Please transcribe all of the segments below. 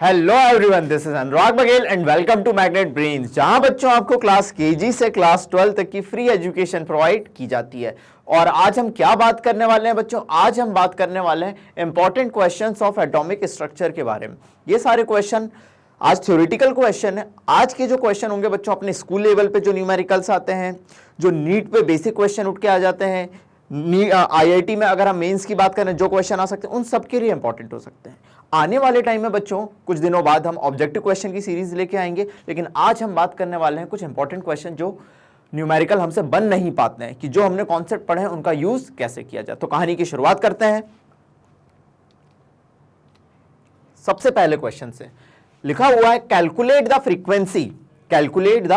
Hello everyone, this is Anurag Baghel and welcome to Magnet Brains, जहां बच्चों आपको क्लास केजी से क्लास 12 तक की फ्री एजुकेशन प्रोवाइड की जाती है। और आज हम क्या बात करने वाले हैं बच्चों? आज हम बात करने वाले हैं important questions of atomic structure के बारे में। ये सारे क्वेश्चन आज थ्योरेटिकल क्वेश्चन है। आज के जो क्वेश्चन होंगे बच्चों अपने स्कूल लेवल पे जो न्यूमेरिकल्स आते हैं, जो नीट पे बेसिक क्वेश्चन उठ के आ जाते हैं, आईआईटी में अगर हम मेंस की बात करें जो क्वेश्चन आ सकते हैं, उन सब के लिए इंपॉर्टेंट हो सकते हैं। आने वाले टाइम में बच्चों कुछ दिनों बाद हम ऑब्जेक्टिव क्वेश्चन की सीरीज लेके आएंगे, लेकिन आज हम बात करने वाले हैं कुछ इंपॉर्टेंट क्वेश्चन जो न्यूमेरिकल हमसे बन नहीं पाते हैं, कि जो हमने कॉन्सेप्ट पढ़े हैं उनका यूज कैसे किया जाए। तो कहानी की शुरुआत करते हैं। सबसे पहले क्वेश्चन से लिखा हुआ है calculate the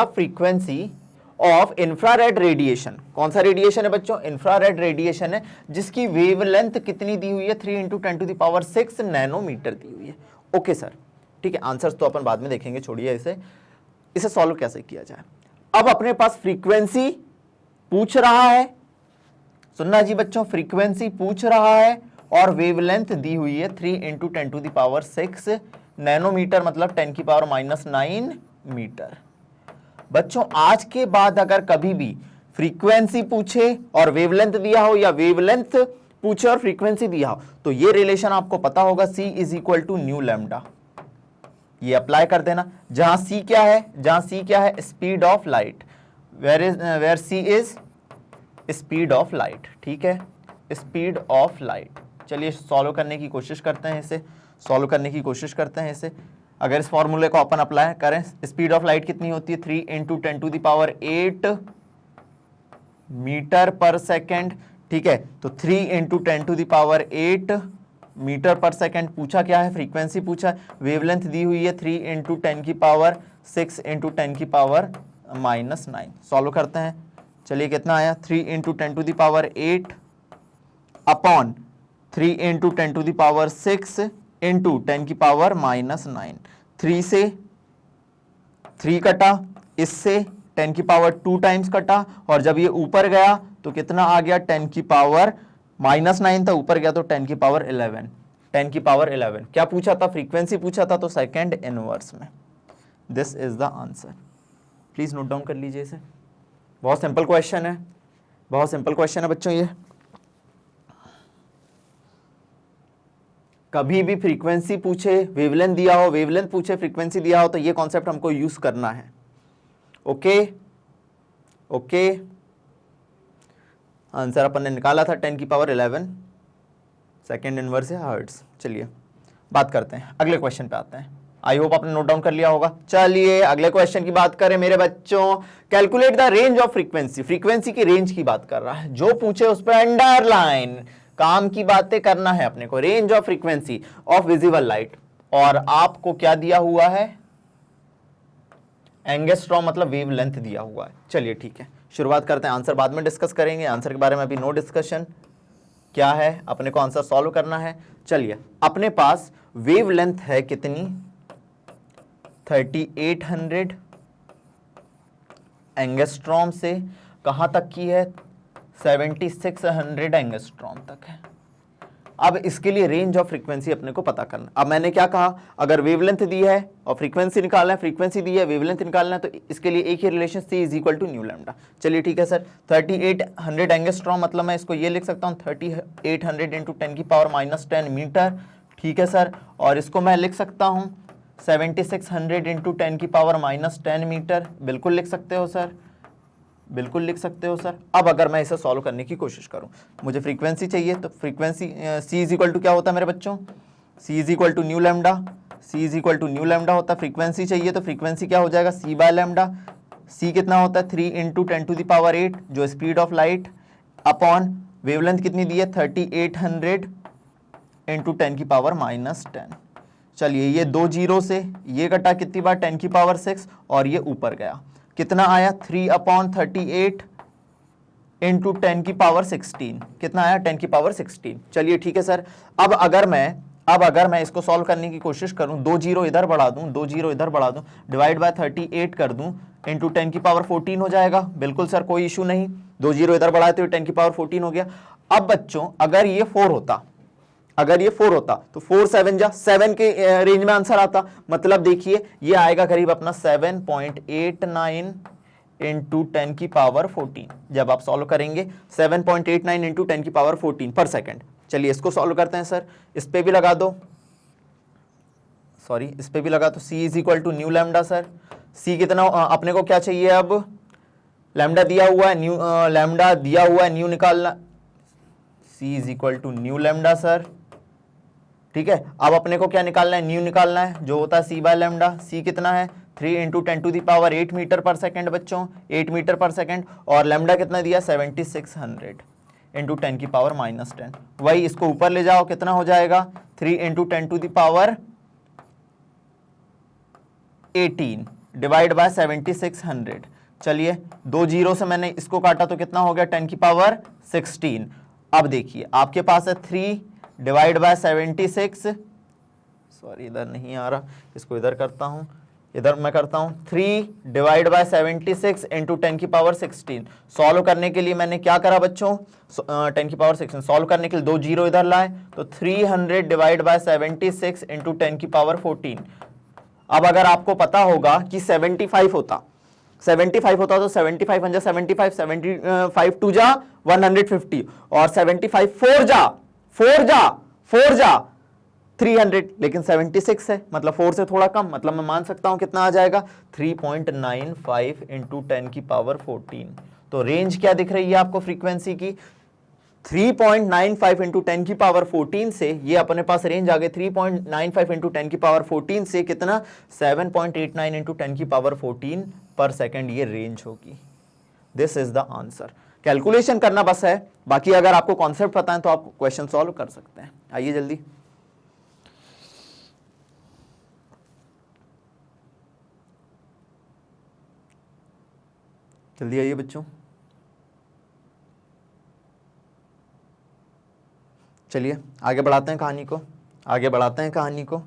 frequency of infrared radiation. कौन सा रेडिएशन है बच्चों? इंफ्रारेड रेडिएशन है, जिसकी वेवलेंथ कितनी दी हुई है? 3 × 10⁶ नैनोमीटर दी हुई है। ओके सर, ठीक है। आंसर्स तो अपन बाद में देखेंगे, छोड़िए इसे सॉल्व कैसे किया जाए। अब अपने पास फ्रीक्वेंसी पूछ रहा है, सुनना जी बच्चों, फ्रीक्वेंसी पूछ रहा है और वेवलेंथ दी हुई है 3 × 10⁶ नैनोमीटर, मतलब 10⁻⁹ मीटर। बच्चों आज के बाद अगर कभी भी फ्रीक्वेंसी पूछे और वेवलेंथ दिया हो, या वेवलेंथ पूछे और फ्रीक्वेंसी दिया हो, तो ये रिलेशन आपको पता होगा, C = न्यू लैम्डा। ये अप्लाई कर देना। जहां C क्या है? Speed of light. Where C is speed of light, ठीक है, स्पीड ऑफ लाइट। चलिए सॉल्व करने की कोशिश करते हैं इसे। अगर इस फॉर्मूले को अपन अप्लाई करें, स्पीड ऑफ लाइट कितनी होती है? 3 × 10⁸ मीटर पर सेकेंड, ठीक है। तो 3 × 10⁸ मीटर पर सेकेंड। पूछा क्या है? फ्रीक्वेंसी पूछा। वेवलेंथ दी हुई है 3 × 10⁶ × 10⁻⁹ सॉल्व करते हैं। चलिए कितना आया? 3 × 10⁸ अपॉन 3 × 10⁶ × 10⁻⁹। 3 से 3 कटा, इससे 10⁻² टाइम्स कटा, और जब ये ऊपर गया तो कितना आ गया? 10⁻⁹ था, ऊपर गया तो 10⁻11। 10⁻11 क्या पूछा था? फ्रीक्वेंसी पूछा था, तो सेकंड इनवर्स में। This is the answer. Please note down कर लीजिए इसे। बहुत सिंपल क्वेश्चन है बच्चों। ये कभी भी फ्रीक्वेंसी पूछे, वेवलेंथ दिया हो, वेवलेंथ पूछे, फ्रीक्वेंसी दिया हो, तो ये कॉन्सेप्ट हमको यूज करना है। ओके। आंसर अपन ने निकाला था 10⁻11, सेकेंड इनवर्स है हर्ट्ज। चलिए बात करते हैं, अगले क्वेश्चन पे आते हैं। आई होप आपने नोट डाउन कर लिया होगा। चलिए अगले क्वेश्चन की बात करें मेरे बच्चों। Calculate the range of frequency की रेंज की बात कर रहा है। जो पूछे उस पर अंडरलाइन, काम की बातें करना है अपने को। Range of frequency of visible light, और आपको क्या दिया हुआ है? एंगस्ट्रॉम, मतलब वेवलेंथ दिया हुआ है। चलिए ठीक है, शुरुआत करते हैं। आंसर बाद में डिस्कस करेंगे, आंसर के बारे में अभी नो डिस्कशन। क्या है? अपने को आंसर सॉल्व करना है। चलिए, अपने पास वेवलेंथ है कितनी? 3800 एंगस्ट्रॉम से कहां तक की है? 7600 एंगस्ट्रॉम तक है। अब इसके लिए रेंज ऑफ फ्रीक्वेंसी अपने को पता करना। अब मैंने क्या कहा? अगर वेवलेंथ दी है और फ्रीक्वेंसी निकालना है, फ्रीक्वेंसी दी है, वेवलेंथ निकालना है, तो इसके लिए एक ही रिलेशन, C = न्यू लैम्डा। चलिए ठीक है सर। 3800 एंगस्ट्रॉम, मतलब मैं इसको ये लिख सकता हूँ 3800 × 10⁻⁻10 मीटर, ठीक है सर। और इसको मैं लिख सकता हूँ 7600 × 10⁻⁻10 मीटर। बिल्कुल लिख सकते हो सर, बिल्कुल लिख सकते हो सर। अब अगर मैं इसे सॉल्व करने की कोशिश करूं, मुझे फ्रीक्वेंसी चाहिए, तो फ्रीक्वेंसी C = क्या होता है मेरे बच्चों? C = nu lambda. C = nu lambda होता है। फ्रीक्वेंसी चाहिए तो फ्रीक्वेंसी क्या हो जाएगा? C/λ। C कितना होता है? 3 × 10⁸, जो speed of light, upon wavelength कितनी दी है? 3800 × 10⁻⁻10। चलिए ये 2 जीरो से ये कटा, कितनी बार? 10⁻6, और ये ऊपर गया, कितना आया? 3/38 × 10⁻16। कितना आया? 10⁻16। चलिए ठीक है सर। अब अगर मैं इसको सॉल्व करने की कोशिश करूं, 2 जीरो इधर बढ़ा दूं, डिवाइड बाय 38 कर दूं, इंटू 10⁻14 हो जाएगा। बिल्कुल सर, कोई इशू नहीं। 2 जीरो इधर बढ़ाते हुए 10⁻14 हो गया। अब बच्चों अगर ये 4 होता, अगर ये 4 होता तो 4 7 जा 7 के रेंज में आंसर आता, मतलब देखिए ये आएगा करीब अपना 7.89 इंटू 10 की पावर 14। जब आप सॉल्व करेंगे 7.89 इंटू 10 की पावर 14 पर सेकंड। चलिए इसको सॉल्व करते हैं सर, इस पे भी लगा दो, सॉरी इस पे भी लगा दो। c is equal to nu lambda sir, c कितना अपने को क्या चाहिए, अब लैम्डा दिया हुआ है, न्यू लैम्डा दिया हुआ है, न्यू निकालना, c is equal to nu lambda sir, ठीक है। अब अपने को क्या निकालना है, न्यू निकालना है, जो होता है c बाय लैम्डा। c कितना है 3 into 10 to the power 8 metre पर सेकंड बच्चों, 8 मीटर पर सेकंड, और लैम्डा कितना दिया 7600 इंटू 10 की पावर -10। वही इसको ऊपर ले जाओ, कितना हो जाएगा 3 into 10 to the power 18 divide by 7600। चलिए 2 जीरो से मैंने इसको काटा तो कितना हो गया 10 की पावर 16। अब देखिए आपके पास है 3 डिवाइड बाय 76, सॉरी इधर नहीं आ रहा, इसको इधर करता हूं, इधर मैं करता हूं 3 डिवाइड बाय 76 इंटू 10 की पावर 16। सॉल्व करने के लिए मैंने क्या करा बच्चों, 10 की पावर 16 सॉल्व करने के लिए 2 जीरो इधर लाए तो 300 डिवाइड बाय 76 इंटू 10 की पावर 14। अब अगर आपको पता होगा कि 75 होता, 75 होता तो 75 1 जा 75, 75 2 जा 150, और 75 4 जा 300, लेकिन 76 है मतलब 4 से थोड़ा कम, मतलब मैं मान सकता हूं कितना आ जाएगा 3.95 इंटू 10 की पावर 14। तो रेंज क्या दिख रही है आपको फ्रीक्वेंसी की, 3.95 इंटू 10 की पावर 14 से ये अपने पास रेंज आ गई 3.95 इंटू 10 की पावर 14 से कितना 7.89 इंटू 10 की पावर 14 पर सेकंड ये रेंज होगी। This is the answer. Calculation करना बस है, बाकी अगर आपको कॉन्सेप्ट पता है तो आप क्वेश्चन सॉल्व कर सकते हैं। आइए जल्दी, जल्दी आइए बच्चों। चलिए आगे बढ़ाते हैं कहानी को, आगे बढ़ाते हैं कहानी को,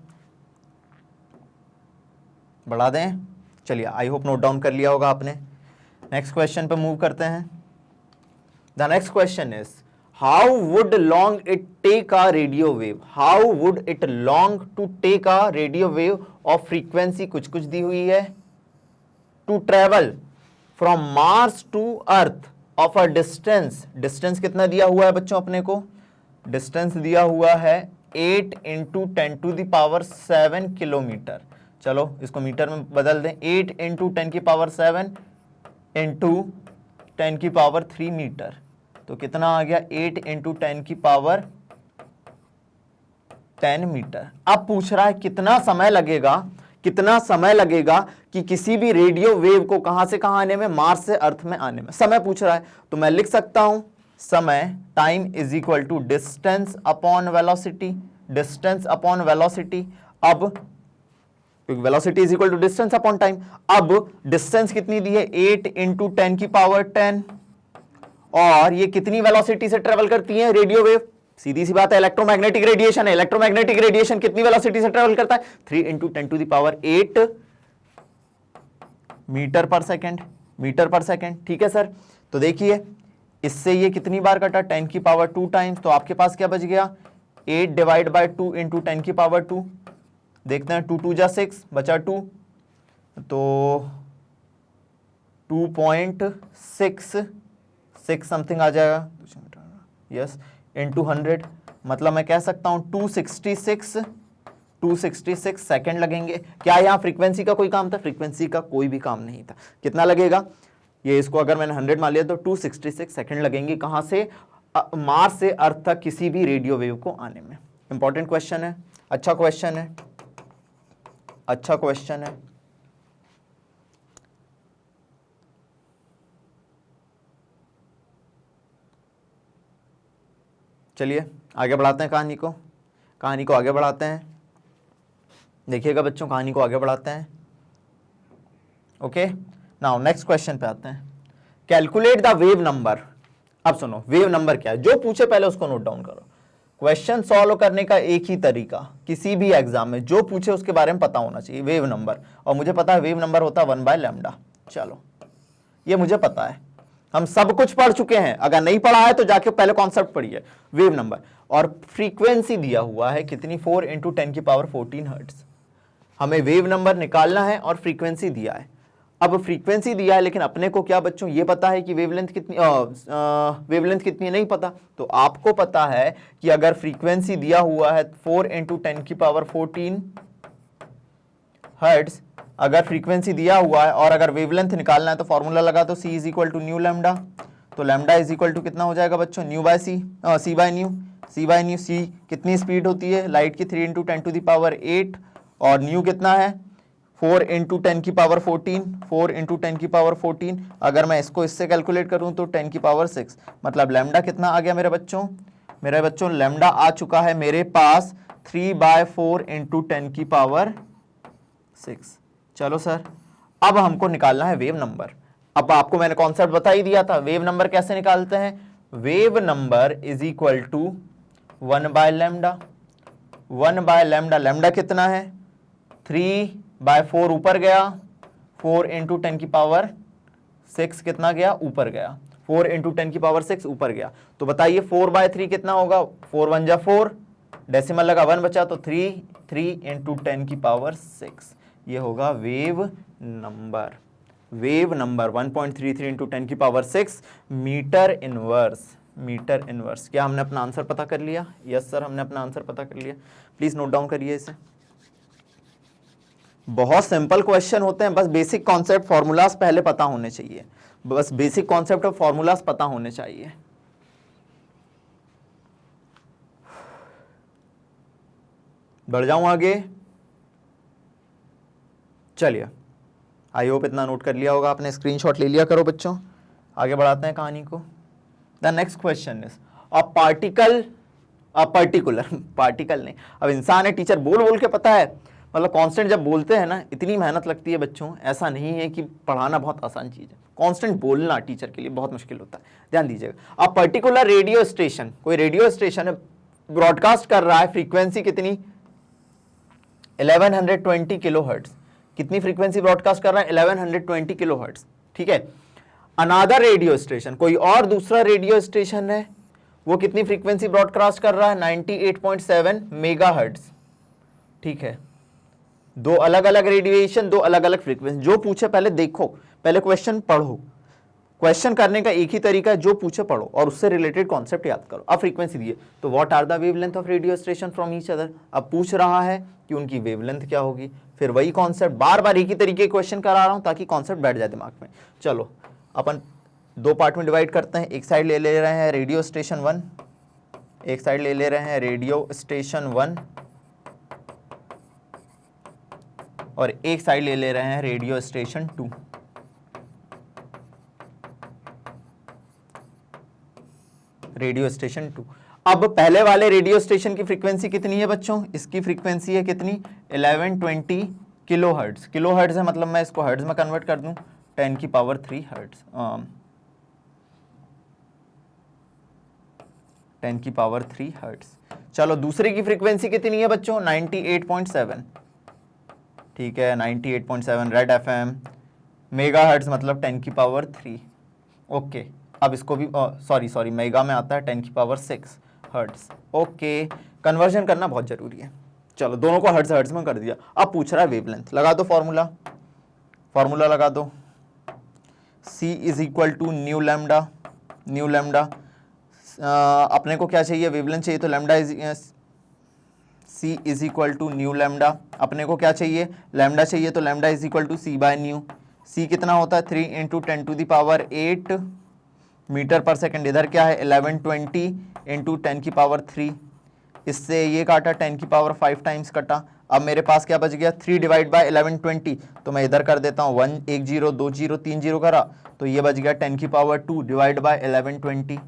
बढ़ा दें। चलिए आई होप नोट डाउन कर लिया होगा आपने। नेक्स्ट क्वेश्चन पे मूव करते हैं। The next question is how would long it take a radio wave, how would it long to take a radio wave of frequency कुछ दी हुई है, to travel from Mars to Earth of a distance, distance कितना दिया हुआ है बच्चों अपने को, डिस्टेंस दिया हुआ है 8 into 10 to the power 7 kilometre. चलो इसको मीटर में बदल दें, 8 इंटू 10 की पावर 7 इंटू 10 की पावर 3 मीटर, तो कितना आ गया 8 इंटू 10 की पावर 10 मीटर। अब पूछ रहा है कितना समय लगेगा, कितना समय लगेगा कि किसी भी रेडियो वेव को कहां से कहां आने में, मार्स से अर्थ में आने में, समय पूछ रहा है। तो मैं लिख सकता हूं समय, time is equal to distance upon velocity, distance upon velocity. अब velocity is equal to distance upon time. अब डिस्टेंस कितनी दी है 8 इंटू 10 की पावर 10, और ये कितनी वेलोसिटी से ट्रेवल करती है रेडियो वेव, सीधी सी बात है इलेक्ट्रोमैग्नेटिक रेडिएशन है, इलेक्ट्रोमैग्नेटिक रेडिएशन कितनी वेलोसिटी से ट्रेवल करता है 3 into 10 to the power 8 metre पर सेकंड, मीटर पर सेकंड। ठीक है सर, तो देखिए इससे ये कितनी बार कटा 10 की पावर 2 टाइम्स, तो आपके पास क्या बच गया 8 डिवाइड बाय 2 इंटू 10 की पावर 2, देखते हैं 2 2 जा 6 बचा 2, तो 2.66 समथिंग आ जाएगा, यस इंटू 100, मतलब मैं कह सकता हूं 266 सेकंड लगेंगे। क्या यहाँ फ्रीक्वेंसी का कोई काम था, फ्रीक्वेंसी का कोई भी काम नहीं था। कितना लगेगा, ये इसको अगर मैंने 100 मान लिया तो 266 सेकंड लगेंगे, कहां से मार्स से अर्थ तक किसी भी रेडियो वेव को आने में। इंपॉर्टेंट क्वेश्चन है, अच्छा क्वेश्चन है, अच्छा क्वेश्चन है। चलिए आगे बढ़ाते हैं कहानी को, कहानी को आगे बढ़ाते हैं। देखिएगा बच्चों कहानी को आगे बढ़ाते हैं। ओके नाउ नेक्स्ट क्वेश्चन पे आते हैं। Calculate the wave number. अब सुनो वेव नंबर क्या है, जो पूछे पहले उसको नोट डाउन करो। क्वेश्चन सॉल्व करने का एक ही तरीका, किसी भी एग्जाम में जो पूछे उसके बारे में पता होना चाहिए, वेव नंबर। और मुझे पता है वेव नंबर होता है 1/λ। चलो ये मुझे पता है, हम सब कुछ पढ़ चुके हैं, अगर नहीं पढ़ा है तो जाके पहले कॉन्सेप्ट पढ़िए वेव नंबर। और फ्रीक्वेंसी दिया हुआ है कितनी, 4 इंटू 10 की पावर 14 हर्ट्ज। हमें वेव नंबर निकालना है और फ्रीक्वेंसी दिया है। अब फ्रीक्वेंसी दिया है लेकिन अपने को क्या बच्चों ये पता है कि वेवलेंथ कितनी नहीं पता। तो आपको पता है कि अगर फ्रीक्वेंसी दिया हुआ है 4 इंटू 10 की पावर 14 हर्ट्ज, अगर फ्रीक्वेंसी दिया हुआ है और अगर वेवलेंथ निकालना है तो फॉर्मूला लगा दो, C is equal to nu lambda. तो लैम्डा इज इक्वल टू कितना हो जाएगा बच्चों, nu by C, C by nu. C कितनी स्पीड होती है लाइट की, 3 इंटू 10 टू द पावर 8, और न्यू कितना है 4 इंटू 10 की पावर 14, 4 इंटू 10 की पावर 14। अगर मैं इसको इससे कैलकुलेट करूं तो 10 की पावर 6, मतलब लैम्डा कितना आ गया मेरे बच्चों लैम्डा आ चुका है मेरे पास 3/4 इंटू 10 की पावर 6। चलो सर, अब हमको निकालना है वेव नंबर। अब आपको मैंने कॉन्सेप्ट बता ही दिया था, वेव नंबर कैसे निकालते हैं। Wave number is equal to 1/λ, 1/λ। Lambda कितना है 3/4 ऊपर गया, 4 इंटू 10 की पावर 6 कितना गया ऊपर गया, 4 इंटू 10 की पावर 6 ऊपर गया। तो बताइए 4/3 कितना होगा, 4 1 जा 4, डेसिमल लगा 1 बचा तो 3 इंटू 10 की पावर 6, ये होगा wave number. Wave number 1.33 into 10 की power 6 metre inverse. Metre inverse. क्या हमने अपना आंसर पता कर लिया? यस सर, हमने अपना आंसर पता कर लिया। प्लीज नोट डाउन करिए इसे। बहुत सिंपल क्वेश्चन होते हैं, बस बेसिक कॉन्सेप्ट फॉर्मूलाज पहले पता होने चाहिए, बस बेसिक कॉन्सेप्ट ऑफ फॉर्मूलाज पता होने चाहिए। बढ़ जाऊं आगे, चलिए, आई होप इतना नोट कर लिया होगा आपने, स्क्रीनशॉट ले लिया करो बच्चों। आगे बढ़ाते हैं कहानी को। The next question is particular particle नहीं, अब इंसान है, टीचर बोल बोल के पता है, मतलब कांस्टेंट जब बोलते हैं ना इतनी मेहनत लगती है बच्चों, ऐसा नहीं है कि पढ़ाना बहुत आसान चीज है, कांस्टेंट बोलना टीचर के लिए बहुत मुश्किल होता है, ध्यान दीजिएगा। अब पर्टिकुलर रेडियो स्टेशन, कोई रेडियो स्टेशन है, ब्रॉडकास्ट कर रहा है, फ्रीक्वेंसी कितनी 1120 किलोहर्ट्ज, कितनी फ्रीक्वेंसी ब्रॉडकास्ट कर रहा है 1120 किलोहर्ट्ज, ठीक है। अनादर रेडियो स्टेशन, कोई और दूसरा रेडियो स्टेशन है, वो कितनी फ्रीक्वेंसी ब्रॉडकास्ट कर रहा है 98.7 मेगाहर्ट्ज, ठीक है। दो अलग अलग रेडिएशन, दो अलग अलग फ्रीक्वेंसी, जो पूछे पहले देखो, पहले क्वेश्चन पढ़ो, क्वेश्चन करने का एक ही तरीका है, जो पूछे पढ़ो और उससे रिलेटेड कॉन्सेप्ट याद करो। अब फ्रीक्वेंसी दिए तो what are the wavelength of radio station from each other, अब पूछ रहा है कि उनकी वेवलेंथ क्या होगी, फिर वही कॉन्सेप्ट बार बार एक ही तरीके के क्वेश्चन करा रहा हूं ताकि कॉन्सेप्ट बैठ जाए दिमाग में। चलो अपन दो पार्ट में डिवाइड करते हैं, एक साइड ले रहे हैं रेडियो स्टेशन 1, एक साइड ले रहे हैं रेडियो स्टेशन 1, और एक साइड ले रहे हैं रेडियो स्टेशन 2। Radio station 2। अब पहले वाले रेडियो स्टेशन की फ्रीक्वेंसी कितनी है बच्चों, इसकी फ्रीक्वेंसी है कितनी 1120 किलोहर्ट्ज, किलोहर्ट्ज है मतलब मैं इसको हर्ट्ज में कन्वर्ट कर दूं 10 की पावर 3 हर्ट्ज, 10 की पावर 3 हर्ट्ज। चलो दूसरे की फ्रीक्वेंसी कितनी है बच्चों 98.7, ठीक है 98.7 रेड एफएम, मेगाहर्ट्ज मतलब 10 की पावर 3, ओके। अब इसको भी सॉरी मेगा में आता है 10 की पावर 6 हर्ट्ज, ओके। कन्वर्जन करना बहुत जरूरी है। चलो दोनों को हर्ट्ज में कर दिया। अब पूछ रहा है वेवलेंथ, लगा दो फॉर्मूला लगा दो, C is equal to nu lambda, अपने को क्या चाहिए वेवलेंथ चाहिए तो lambda is C is equal to nu lambda, अपने को क्या चाहिए लैम्डा चाहिए तो lambda is equal to C by nu. C कितना होता है 3 into 10 to the power 8 metre पर सेकंड, इधर क्या है 1120 इंटू 10 की पावर 3, इससे ये काटा 10 की पावर 5 टाइम्स कटा। अब मेरे पास क्या बच गया 3 डिवाइड बाय 1120, तो मैं इधर कर देता हूँ 1 1 0 2 0 3 0 करा, तो ये बच गया 10 की पावर 2 डिवाइड बाय 1120।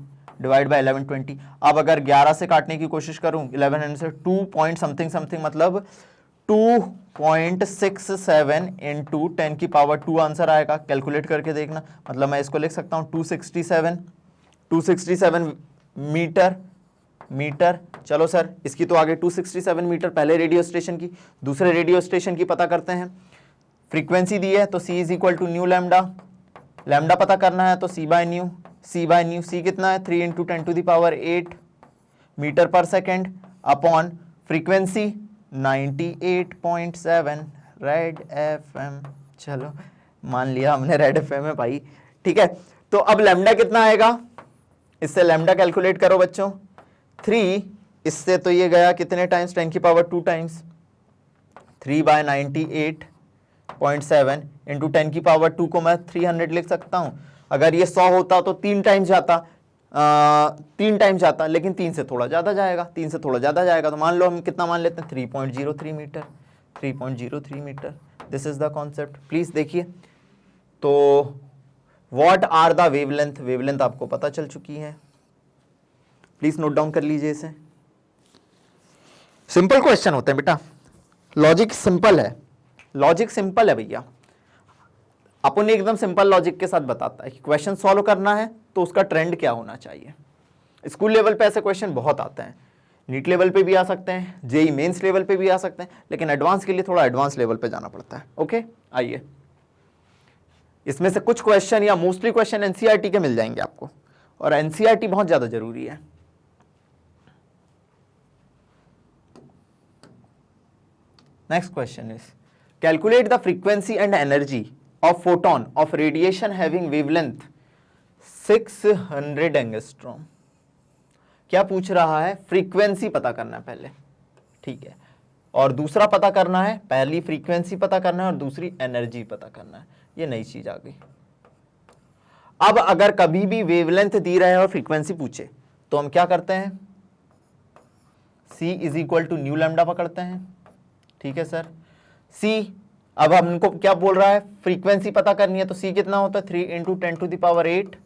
अब अगर 11 से काटने की कोशिश करूं 1100 से 2 पॉइंट समथिंग मतलब 2.67 इंटू 10 की पावर 2 आंसर आएगा। कैलकुलेट करके देखना, मतलब मैं इसको लिख सकता हूं 267 मीटर। चलो सर इसकी तो आगे 267 मीटर पहले रेडियो स्टेशन की, दूसरे रेडियो स्टेशन की पता करते हैं। फ्रीक्वेंसी दी है तो C is equal to nu lambda पता करना है तो C बाय न्यू, C कितना है 3 into 10 to the power 8 metre पर second upon frequency 98.7 red FM. चलो मान लिया हमने रेड एफएम है भाई, ठीक है। तो अब लैम्डा कितना आएगा, इससे लैम्डा कैलकुलेट करो बच्चों। 3 इससे तो ये गया कितने टाइम्स, 10 की पावर 2 टाइम्स, 3/98.7 इंटू 10 की पावर 2 को मैं 300 लिख सकता हूं। अगर ये 100 होता तो 3 टाइम्स जाता, 3 टाइम्स जाता, लेकिन 3 से थोड़ा ज्यादा जाएगा, 3 से थोड़ा ज्यादा जाएगा, तो मान लो हम कितना मान लेते हैं, 3.03 metre, 3.03 metre. This is the concept, please देखिए। तो what are the wavelength, wavelength आपको पता चल चुकी है, प्लीज नोट डाउन कर लीजिए इसे। सिंपल क्वेश्चन होते हैं बेटा, लॉजिक सिंपल है, लॉजिक सिंपल है भैया। अपन एकदम सिंपल लॉजिक के साथ बताता है कि क्वेश्चन सॉल्व करना है तो उसका ट्रेंड क्या होना चाहिए। स्कूल लेवल पे ऐसे क्वेश्चन बहुत आते हैं, नीट लेवल पे भी आ सकते हैं, जेई मेंस लेवल पे भी आ सकते हैं, लेकिन एडवांस के लिए थोड़ा एडवांस लेवल पे जाना पड़ता है। ओके आइए, इसमें से कुछ क्वेश्चन या मोस्टली क्वेश्चन एनसीईआरटी के मिल जाएंगे आपको, और एनसीईआरटी बहुत ज्यादा जरूरी है। Next question is calculate the frequency and energy of photon of radiation having wavelength 600 angstrom. क्या पूछ रहा है, फ्रीक्वेंसी पता करना है पहले, ठीक है, और दूसरा पता करना है, पहली फ्रीक्वेंसी पता करना है और दूसरी एनर्जी पता करना है। ये नई चीज आ गई। अब अगर कभी भी वेवलेंथ दी रहे और फ्रीक्वेंसी पूछे तो हम क्या करते हैं, C is equal to nu lambda पकड़ते हैं, ठीक है सर। C अब हमको क्या बोल रहा है, फ्रीक्वेंसी पता करनी है, तो C कितना होता है, 3 into 10 to the power 8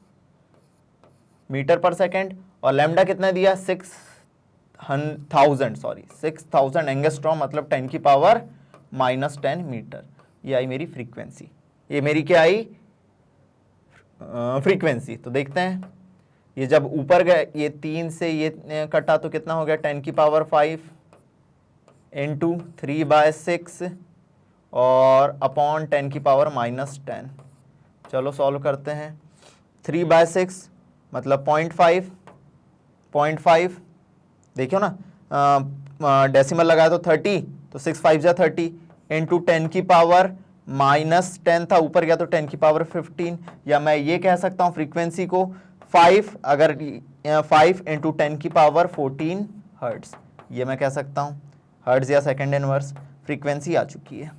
metre पर सेकेंड, और लैम्डा कितना दिया, 6000 एंगस्ट्रॉम, मतलब 10 की पावर -10 मीटर। ये आई मेरी फ्रीक्वेंसी, ये मेरी क्या आई, फ्रीक्वेंसी। तो देखते हैं, ये जब ऊपर गए, ये 3 से ये कटा तो कितना हो गया, 10 की पावर 5 इंटू 3/6 और अपॉन 10 की पावर -10। चलो सॉल्व करते हैं। 3/6 मतलब 0.5 देखियो ना, डेसिमल लगाया तो 30, तो 6 5 जा 30 इंटू 10 की पावर -10 था, ऊपर गया तो 10 की पावर 15, या मैं ये कह सकता हूँ फ्रीक्वेंसी को 5, अगर 5 इंटू 10 की पावर 14 हर्ट्ज, ये मैं कह सकता हूँ हर्ट्ज या सेकंड इनवर्स। फ्रीक्वेंसी आ चुकी है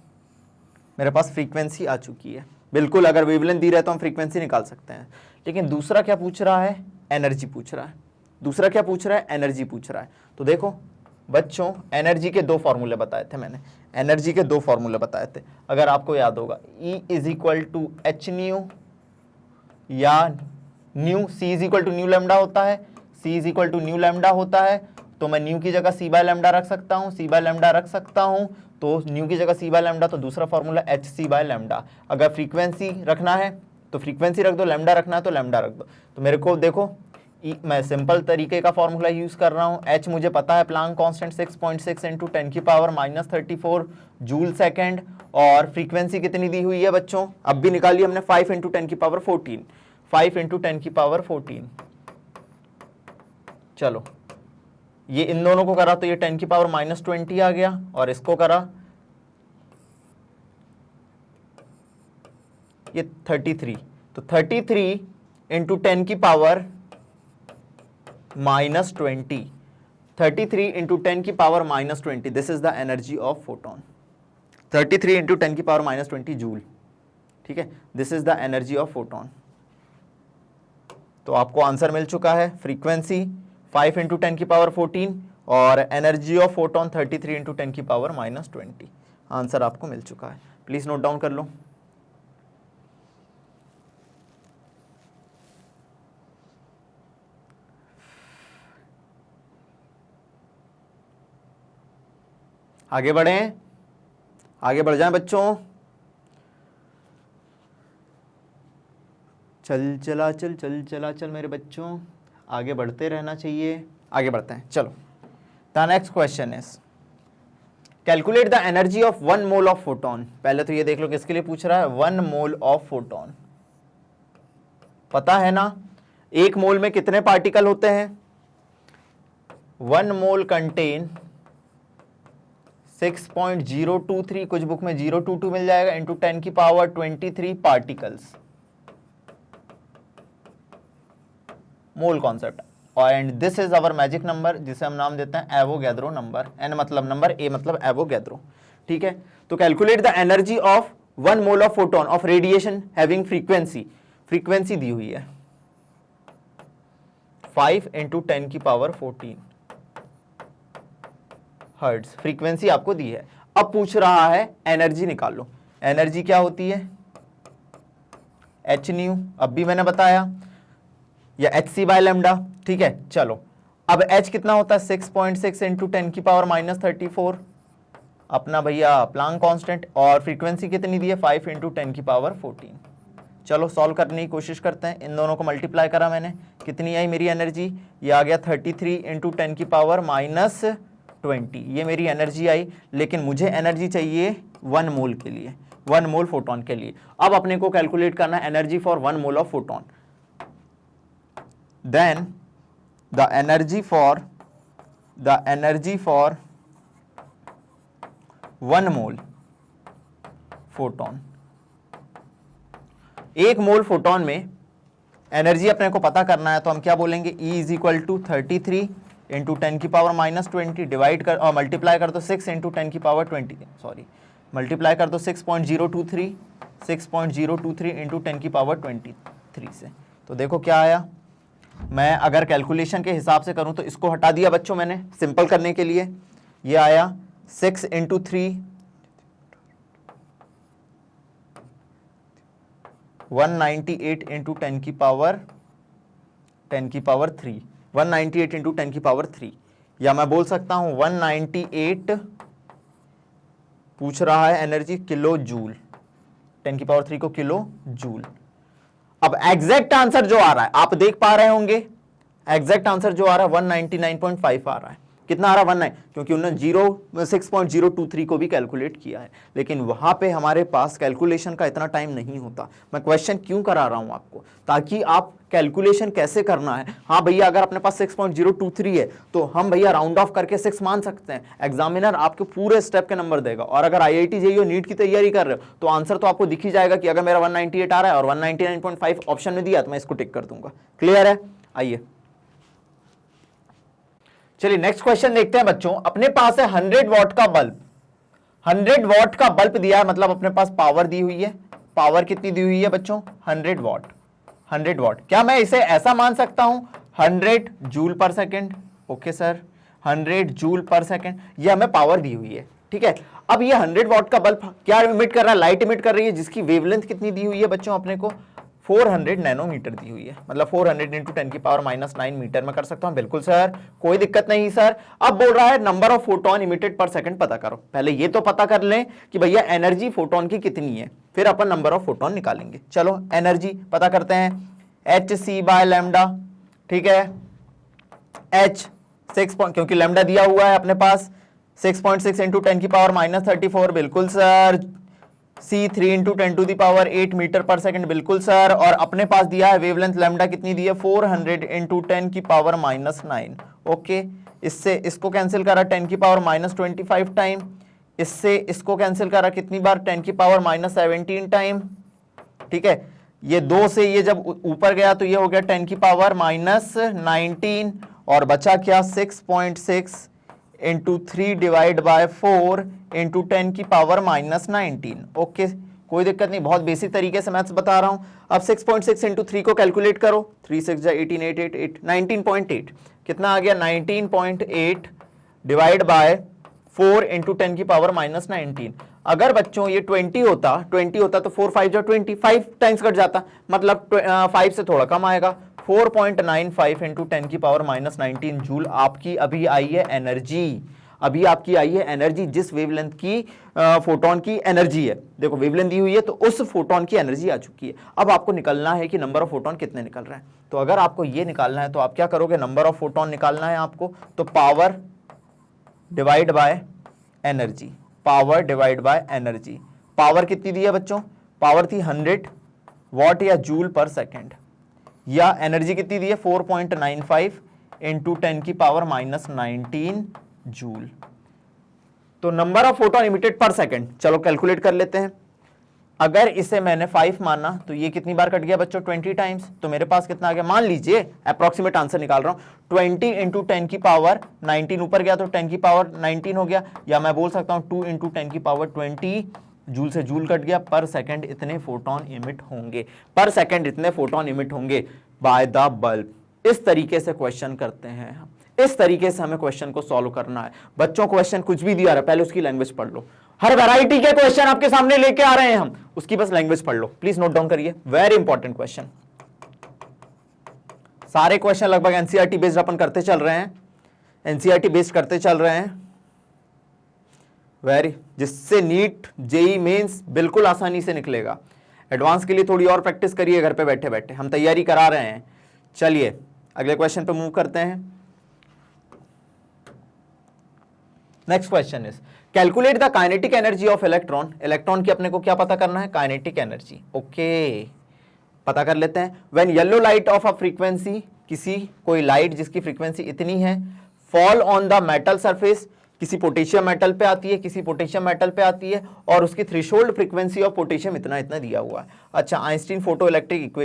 मेरे पास, फ्रीक्वेंसी आ चुकी है बिल्कुल। अगर वेवलेंथ दी रहे तो हम फ्रीक्वेंसी निकाल सकते हैं। लेकिन दूसरा क्या पूछ रहा है, एनर्जी पूछ रहा है। दूसरा क्या पूछ रहा है, एनर्जी पूछ रहा है। तो देखो बच्चों, एनर्जी के 2 फॉर्मूले बताए थे मैंने, एनर्जी के 2 फॉर्मूले बताए थे, अगर आपको याद होगा, E is equal to H nu या nu, C is equal to nu lambda होता है, C is equal to nu lambda होता है, तो मैं न्यू की जगह C बाय लैम्डा रख सकता हूँ, C बाय लैम्डा रख सकता हूँ, तो न्यू की जगह C बाय लैम्डा, तो दूसरा फॉर्मूला HC बाय लैम्डा। अगर फ्रीक्वेंसी रखना है तो फ्रीक्वेंसी रख दो, लैम्डा रखना है तो लैम्डा रख दो। तो मेरे को देखो, मैं सिंपल तरीके का फॉर्मूला यूज कर रहा हूँ। H मुझे पता है, प्लांक कांस्टेंट 6.6 इंटू 10 की पावर -34 जूल सेकेंड, और फ्रीक्वेंसी कितनी दी हुई है बच्चों, अब भी निकाली हमने, 5 इंटू 10 की पावर 14, 5 इंटू 10 की पावर 14। चलो ये इन दोनों को करा तो ये 10 की पावर -20 आ गया, और इसको करा ये 33, तो 33 इंटू 10 की पावर -20, 33 इंटू 10 की power -20, this is the energy of photon. 33 into 10 की पावर -20 जूल, ठीक है, this is the energy of photon. तो आपको आंसर मिल चुका है, फ्रीक्वेंसी 5 इंटू 10 की पावर 14 और एनर्जी ऑफ फोटोन 33 इंटू 10 की पावर -20। आंसर आपको मिल चुका है, प्लीज नोट डाउन कर लो। आगे बढ़ें, आगे बढ़ जाएं बच्चों। चल चला चल, चल चला चल मेरे बच्चों, आगे बढ़ते रहना चाहिए। आगे बढ़ते हैं, चलो। The next question is calculate the energy of 1 mole of photon. पहले तो ये देख लो किसके लिए पूछ रहा है, 1 मोल ऑफ फोटोन। पता है ना 1 मोल में कितने पार्टिकल होते हैं, 1 मोल कंटेन 6.023, कुछ बुक में 022 मिल जाएगा, इंटू 10 की power 23 particles, mole concept. And this is our magic number, जिसे हम नाम देते हैं एवोगैद्रो नंबर। एन मतलब नंबर, ए मतलब एवोगैद्रो। ठीक है, तो calculate the energy of 1 mole of photon of radiation having frequency, frequency दी हुई है 5 इंटू 10 की पावर 14 हर्ट्ज, फ्रीक्वेंसी आपको दी है। अब पूछ रहा है एनर्जी निकालो। एनर्जी क्या होती है? एच न्यू, अब भी मैंने बताया, या एच सी बाय लेमडा। ठीक है, चलो अब एच कितना होता है? 6.6 इंटू 10 की पावर -34, अपना भैया प्लांक कांस्टेंट, और फ्रीक्वेंसी कितनी दी है? 5 इंटू 10 की पावर 14। चलो सॉल्व करने की कोशिश करते हैं। इन दोनों को मल्टीप्लाई करा मैंने, कितनी आई मेरी एनर्जी? ये आ गया 33 इंटू 10 की पावर -20, ये मेरी एनर्जी आई। लेकिन मुझे एनर्जी चाहिए 1 मोल के लिए, 1 मोल फोटोन के लिए। अब अपने को कैलकुलेट करना energy for 1 mole of photon. Then the energy for 1 mole photon, 1 mole photon में एनर्जी अपने को पता करना है, तो हम क्या बोलेंगे? E is equal to 33 into 10 की पावर -20 डिवाइड कर और मल्टीप्लाई कर दो 6 इंटू 10 की पावर 20, सॉरी मल्टीप्लाई कर दो 6.023 इंटू 10 की पावर 23 से। तो देखो क्या आया। मैं अगर कैलकुलेशन के हिसाब से करूं तो इसको हटा दिया बच्चों मैंने सिंपल करने के लिए। ये आया 6 इंटू 3 198 इंटू 10 की पावर 3, 198 इंटू 10 की पावर 3, या मैं बोल सकता हूं 198 पूछ रहा है एनर्जी किलो जूल, 10 की पावर 3 को किलो जूल। अब एग्जैक्ट आंसर जो आ रहा है आप देख पा रहे होंगे, एग्जैक्ट आंसर जो आ रहा है 199.5 आ रहा है। कितना आ रहा है? 19, क्योंकि उन्होंने 6.023 को भी कैलकुलेट किया है। लेकिन वहां पे हमारे पास कैलकुलेशन का इतना टाइम नहीं होता। मैं क्वेश्चन क्यों करा रहा हूं आपको, ताकि आप कैलकुलेशन कैसे करना है। हाँ भैया, अगर अपने पास 6.023 है तो हम भैया राउंड ऑफ करके 6 मान सकते हैं। एग्जामिनर आपके पूरे स्टेप के नंबर देगा। और अगर IIT JEE नीट की तैयारी कर रहे हो तो आंसर तो आपको दिख ही जाएगा कि अगर मेरा 198 आ रहा है और 199.5 ऑप्शन में दिया तो मैं इसको टिक कर दूंगा। क्लियर है? आइए चलिए नेक्स्ट क्वेश्चन देखते हैं बच्चों। अपने पास है 100 वॉट का बल्ब, 100 वॉट का बल्ब दिया है, मतलब अपने पास पावर दी हुई है। पावर कितनी दी हुई है बच्चों? 100 वॉट। 100 वॉट, क्या मैं इसे ऐसा मान सकता हूं 100 जूल पर सेकेंड? ओके सर, 100 जूल पर सेकेंड, ये हमें पावर दी हुई है। ठीक है, अब ये 100 वॉट का बल्ब क्या इमिट कर रहा है? लाइट इमिट कर रही है, जिसकी वेवलेंथ कितनी दी हुई है बच्चों अपने को? 400 नैनोमीटर दी हुई है, मतलब 400 इंटू 10 की पावर -9 मीटर में कर सकता हूं। बिल्कुल सर, कोई दिक्कत नहीं सर। अब बोल रहा है नंबर ऑफ फोटोन इमिटेड पर सेकंड पता करो। पहले ये तो पता कर लें कि भैया एनर्जी फोटोन की कितनी है, फिर अपन नंबर ऑफ फोटोन निकालेंगे। चलो एनर्जी पता करते हैं, एच सी बाय लैम्डा। ठीक है, एच 6, क्योंकि लैम्डा दिया हुआ है अपने पास 6.6 इंटू 10 की पावर -34, बिल्कुल sir. C3 into 10 to the power 8 metre पर सेकंड, बिल्कुल सर। और अपने पास दिया है वेवलेंथ लैम्डा कितनी दी है? 400 इंटू 10 की पावर -9। ओके, इससे इसको कैंसिल करा 10 की पावर -25 टाइम, इससे इसको कैंसिल करा कितनी बार? 10 की पावर -17 टाइम। ठीक है, ये 2 से ये जब ऊपर गया तो ये हो गया 10 की पावर -19, और बचा क्या? 6.6 इंटू 3 डिवाइड बाय 4 इंटू 10 की पावर -19। ओके, कोई दिक्कत नहीं, बहुत बेसिक तरीके से मैथ्स बता रहा हूं। अब 6.6 इंटू 3 को कैलकुलेट करो, 3 6 18 8 8 8 19.8, कितना आ गया? 19.8 डिवाइड बाय 4 इंटू 10 की पावर -19। अगर बच्चों ये 20 होता तो 4 5 20, 5 टाइम्स कट जाता, मतलब 5 से थोड़ा कम आएगा। 4.95 इंटू 10 की पावर -19 जूल आपकी अभी आई है एनर्जी। अभी आपकी आई है एनर्जी, जिस वेवलेंथ की फोटोन की एनर्जी है। देखो वेवलेंथ दी हुई है तो उस फोटोन की एनर्जी आ चुकी है। अब आपको निकलना है कि नंबर ऑफ फोटोन कितने निकल रहे हैं। तो अगर आपको ये निकालना है तो आप क्या करोगे? नंबर ऑफ फोटोन निकालना है आपको, तो power divide by energy, power divide by energy. Power कितनी दी है बच्चों? पावर थी 100 वॉट या जूल पर सेकेंड, या एनर्जी कितनी दी है? 4.95 इंटू 10 की पावर -19 जूल। तो नंबर ऑफ फोटोन इमिटेड पर सेकेंड, चलो कैलकुलेट कर लेते हैं। अगर इसे मैंने 5 माना तो ये कितनी बार कट गया बच्चों? 20 टाइम्स। तो मेरे पास कितना आ गया? मान लीजिए अप्रोक्सीमेट आंसर निकाल रहा हूं, 20 इंटू 10 की पावर 19 ऊपर गया तो 10 की पावर 19 हो गया, या मैं बोल सकता हूं 2 इंटू 10 की पावर 20, जूल से जूल कट गया, पर सेकंड इतने फोटोन इमिट होंगे, पर सेकंड इतने फोटोन इमिट होंगे बाय द बल्ब। इस तरीके से क्वेश्चन करते हैं हम, इस तरीके से हमें क्वेश्चन को सॉल्व करना है बच्चों। क्वेश्चन कुछ भी दिया रहा है, पहले उसकी लैंग्वेज पढ़ लो। हर वैरायटी के क्वेश्चन आपके सामने लेके आ रहे हैं हम, उसकी बस लैंग्वेज पढ़ लो। प्लीज नोट डाउन करिए, वेरी इंपॉर्टेंट क्वेश्चन। सारे क्वेश्चन लगभग एनसीईआरटी बेस्ड अपन करते चल रहे हैं, एनसीईआरटी बेस्ड करते चल रहे हैं, वेरी, जिससे नीट जेई मेंस बिल्कुल आसानी से निकलेगा। एडवांस के लिए थोड़ी और प्रैक्टिस करिए घर पे बैठे बैठे, हम तैयारी करा रहे हैं। चलिए अगले क्वेश्चन पे मूव करते हैं। Next question is calculate the kinetic energy of electron. Electron की अपने को क्या पता करना है? Kinetic energy. ओके, पता कर लेते हैं। When yellow light of a frequency, किसी कोई लाइट जिसकी फ्रीक्वेंसी इतनी है, fall on the metal surface, किसी पोटेशियम मेटल पे आती है, किसी पोटेशियम मेटल पे आती है, और उसकी थ्रेशोल्ड फ्रीक्वेंसी ऑफ पोटेशियम इतना इतना दिया हुआ है। अच्छा, आइंस्टीन फोटो इलेक्ट्रिक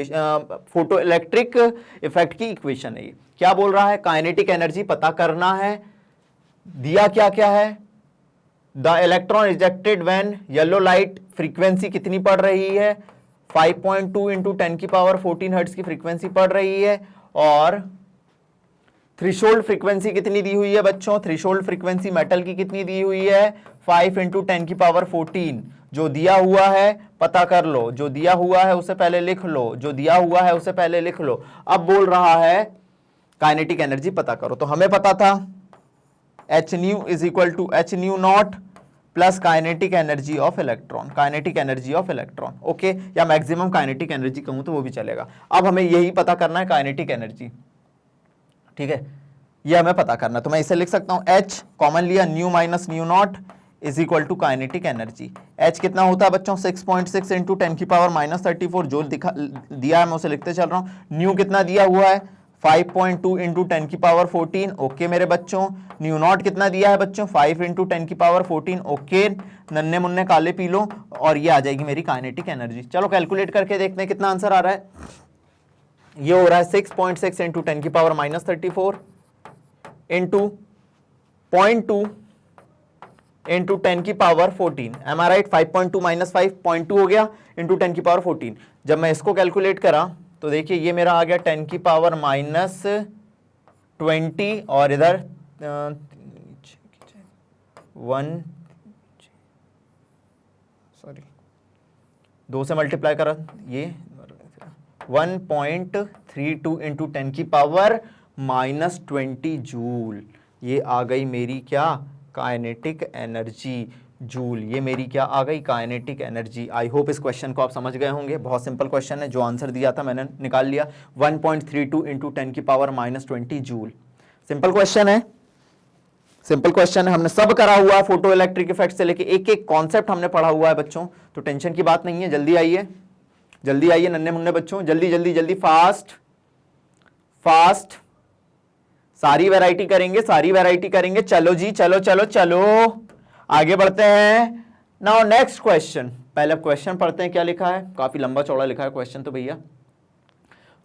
इफेक्ट की इक्वेशन है ये। क्या बोल रहा है? काइनेटिक एनर्जी पता करना है। दिया क्या क्या है? The electron ejected when yellow light, frequency कितनी पड़ रही है? 5.2 इंटू 10 की पावर 14 हर्ट्ज की फ्रीक्वेंसी पड़ रही है, और थ्रेशोल्ड फ्रीक्वेंसी कितनी दी हुई है बच्चों? थ्रेशोल्ड फ्रीक्वेंसी मेटल की कितनी दी हुई है? 5 इंटू 10 की पावर 14। जो दिया हुआ है पता कर लो, जो दिया हुआ है उसे पहले लिख लो, जो दिया हुआ है उसे पहले लिख लो। अब बोल रहा है काइनेटिक एनर्जी पता करो, तो हमें पता था H nu is equal to H nu naught plus kinetic energy of electron, kinetic energy of electron. Okay, या मैक्सिमम काइनेटिक एनर्जी कहूं तो वो भी चलेगा। अब हमें यही पता करना है, काइनेटिक एनर्जी। ठीक है, ये हमें पता करना, तो मैं इसे लिख सकता हूं H कॉमन लिया, nu minus nu naught is equal to kinetic energy. H कितना होता है बच्चों? 6.6 इंटू 10 की पावर -34 जो दिया है मैं उसे लिखते चल रहा हूं। न्यू कितना दिया हुआ है? 5.2 इंटू 10 की पावर 14। ओके मेरे बच्चों, न्यू नॉट कितना दिया है बच्चों? 5 इंटू 10 की पावर 14। ओके, नन्हे मुन्ने काले पीलो, और ये आ जाएगी मेरी काइनेटिक एनर्जी। चलो कैलकुलेट करके देखते हैं कितना आंसर आ रहा है। ये हो रहा है 6.6 इंटू 10 की पावर -34 इंटू 0.2 इंटू 10 की पावर 14। एम आई राइट? 5.2 माइनस 5.2 हो गया इंटू 10 की पावर 14। जब मैं इसको कैलकुलेट करा तो देखिए ये मेरा आ गया 10 की पावर -20, और इधर 2 से मल्टीप्लाई करा, ये 1.32 इंटू 10 की पावर -20 जूल। ये आ गई मेरी क्या? Kinetic energy, joule. ये मेरी क्या आ गई? Kinetic energy. आई होप इस क्वेश्चन को आप समझ गए होंगे, बहुत सिंपल क्वेश्चन है, जो आंसर दिया था मैंने निकाल लिया, 1.32 इंटू 10 की पावर -20 जूल। सिंपल क्वेश्चन है, सिंपल क्वेश्चन है, हमने सब करा हुआ है, फोटो इलेक्ट्रिक इफेक्ट से लेके एक एक कॉन्सेप्ट हमने पढ़ा हुआ है बच्चों, तो टेंशन की बात नहीं है। जल्दी आइए, जल्दी आइए नन्हे मुन्ने बच्चों, जल्दी जल्दी जल्दी, फास्ट फास्ट, सारी वैरायटी करेंगे, सारी वैरायटी करेंगे। चलो जी, चलो चलो चलो, आगे बढ़ते हैं। नाउ नेक्स्ट क्वेश्चन, पहले क्वेश्चन पढ़ते हैं क्या लिखा है, काफी लंबा चौड़ा लिखा है क्वेश्चन तो भैया।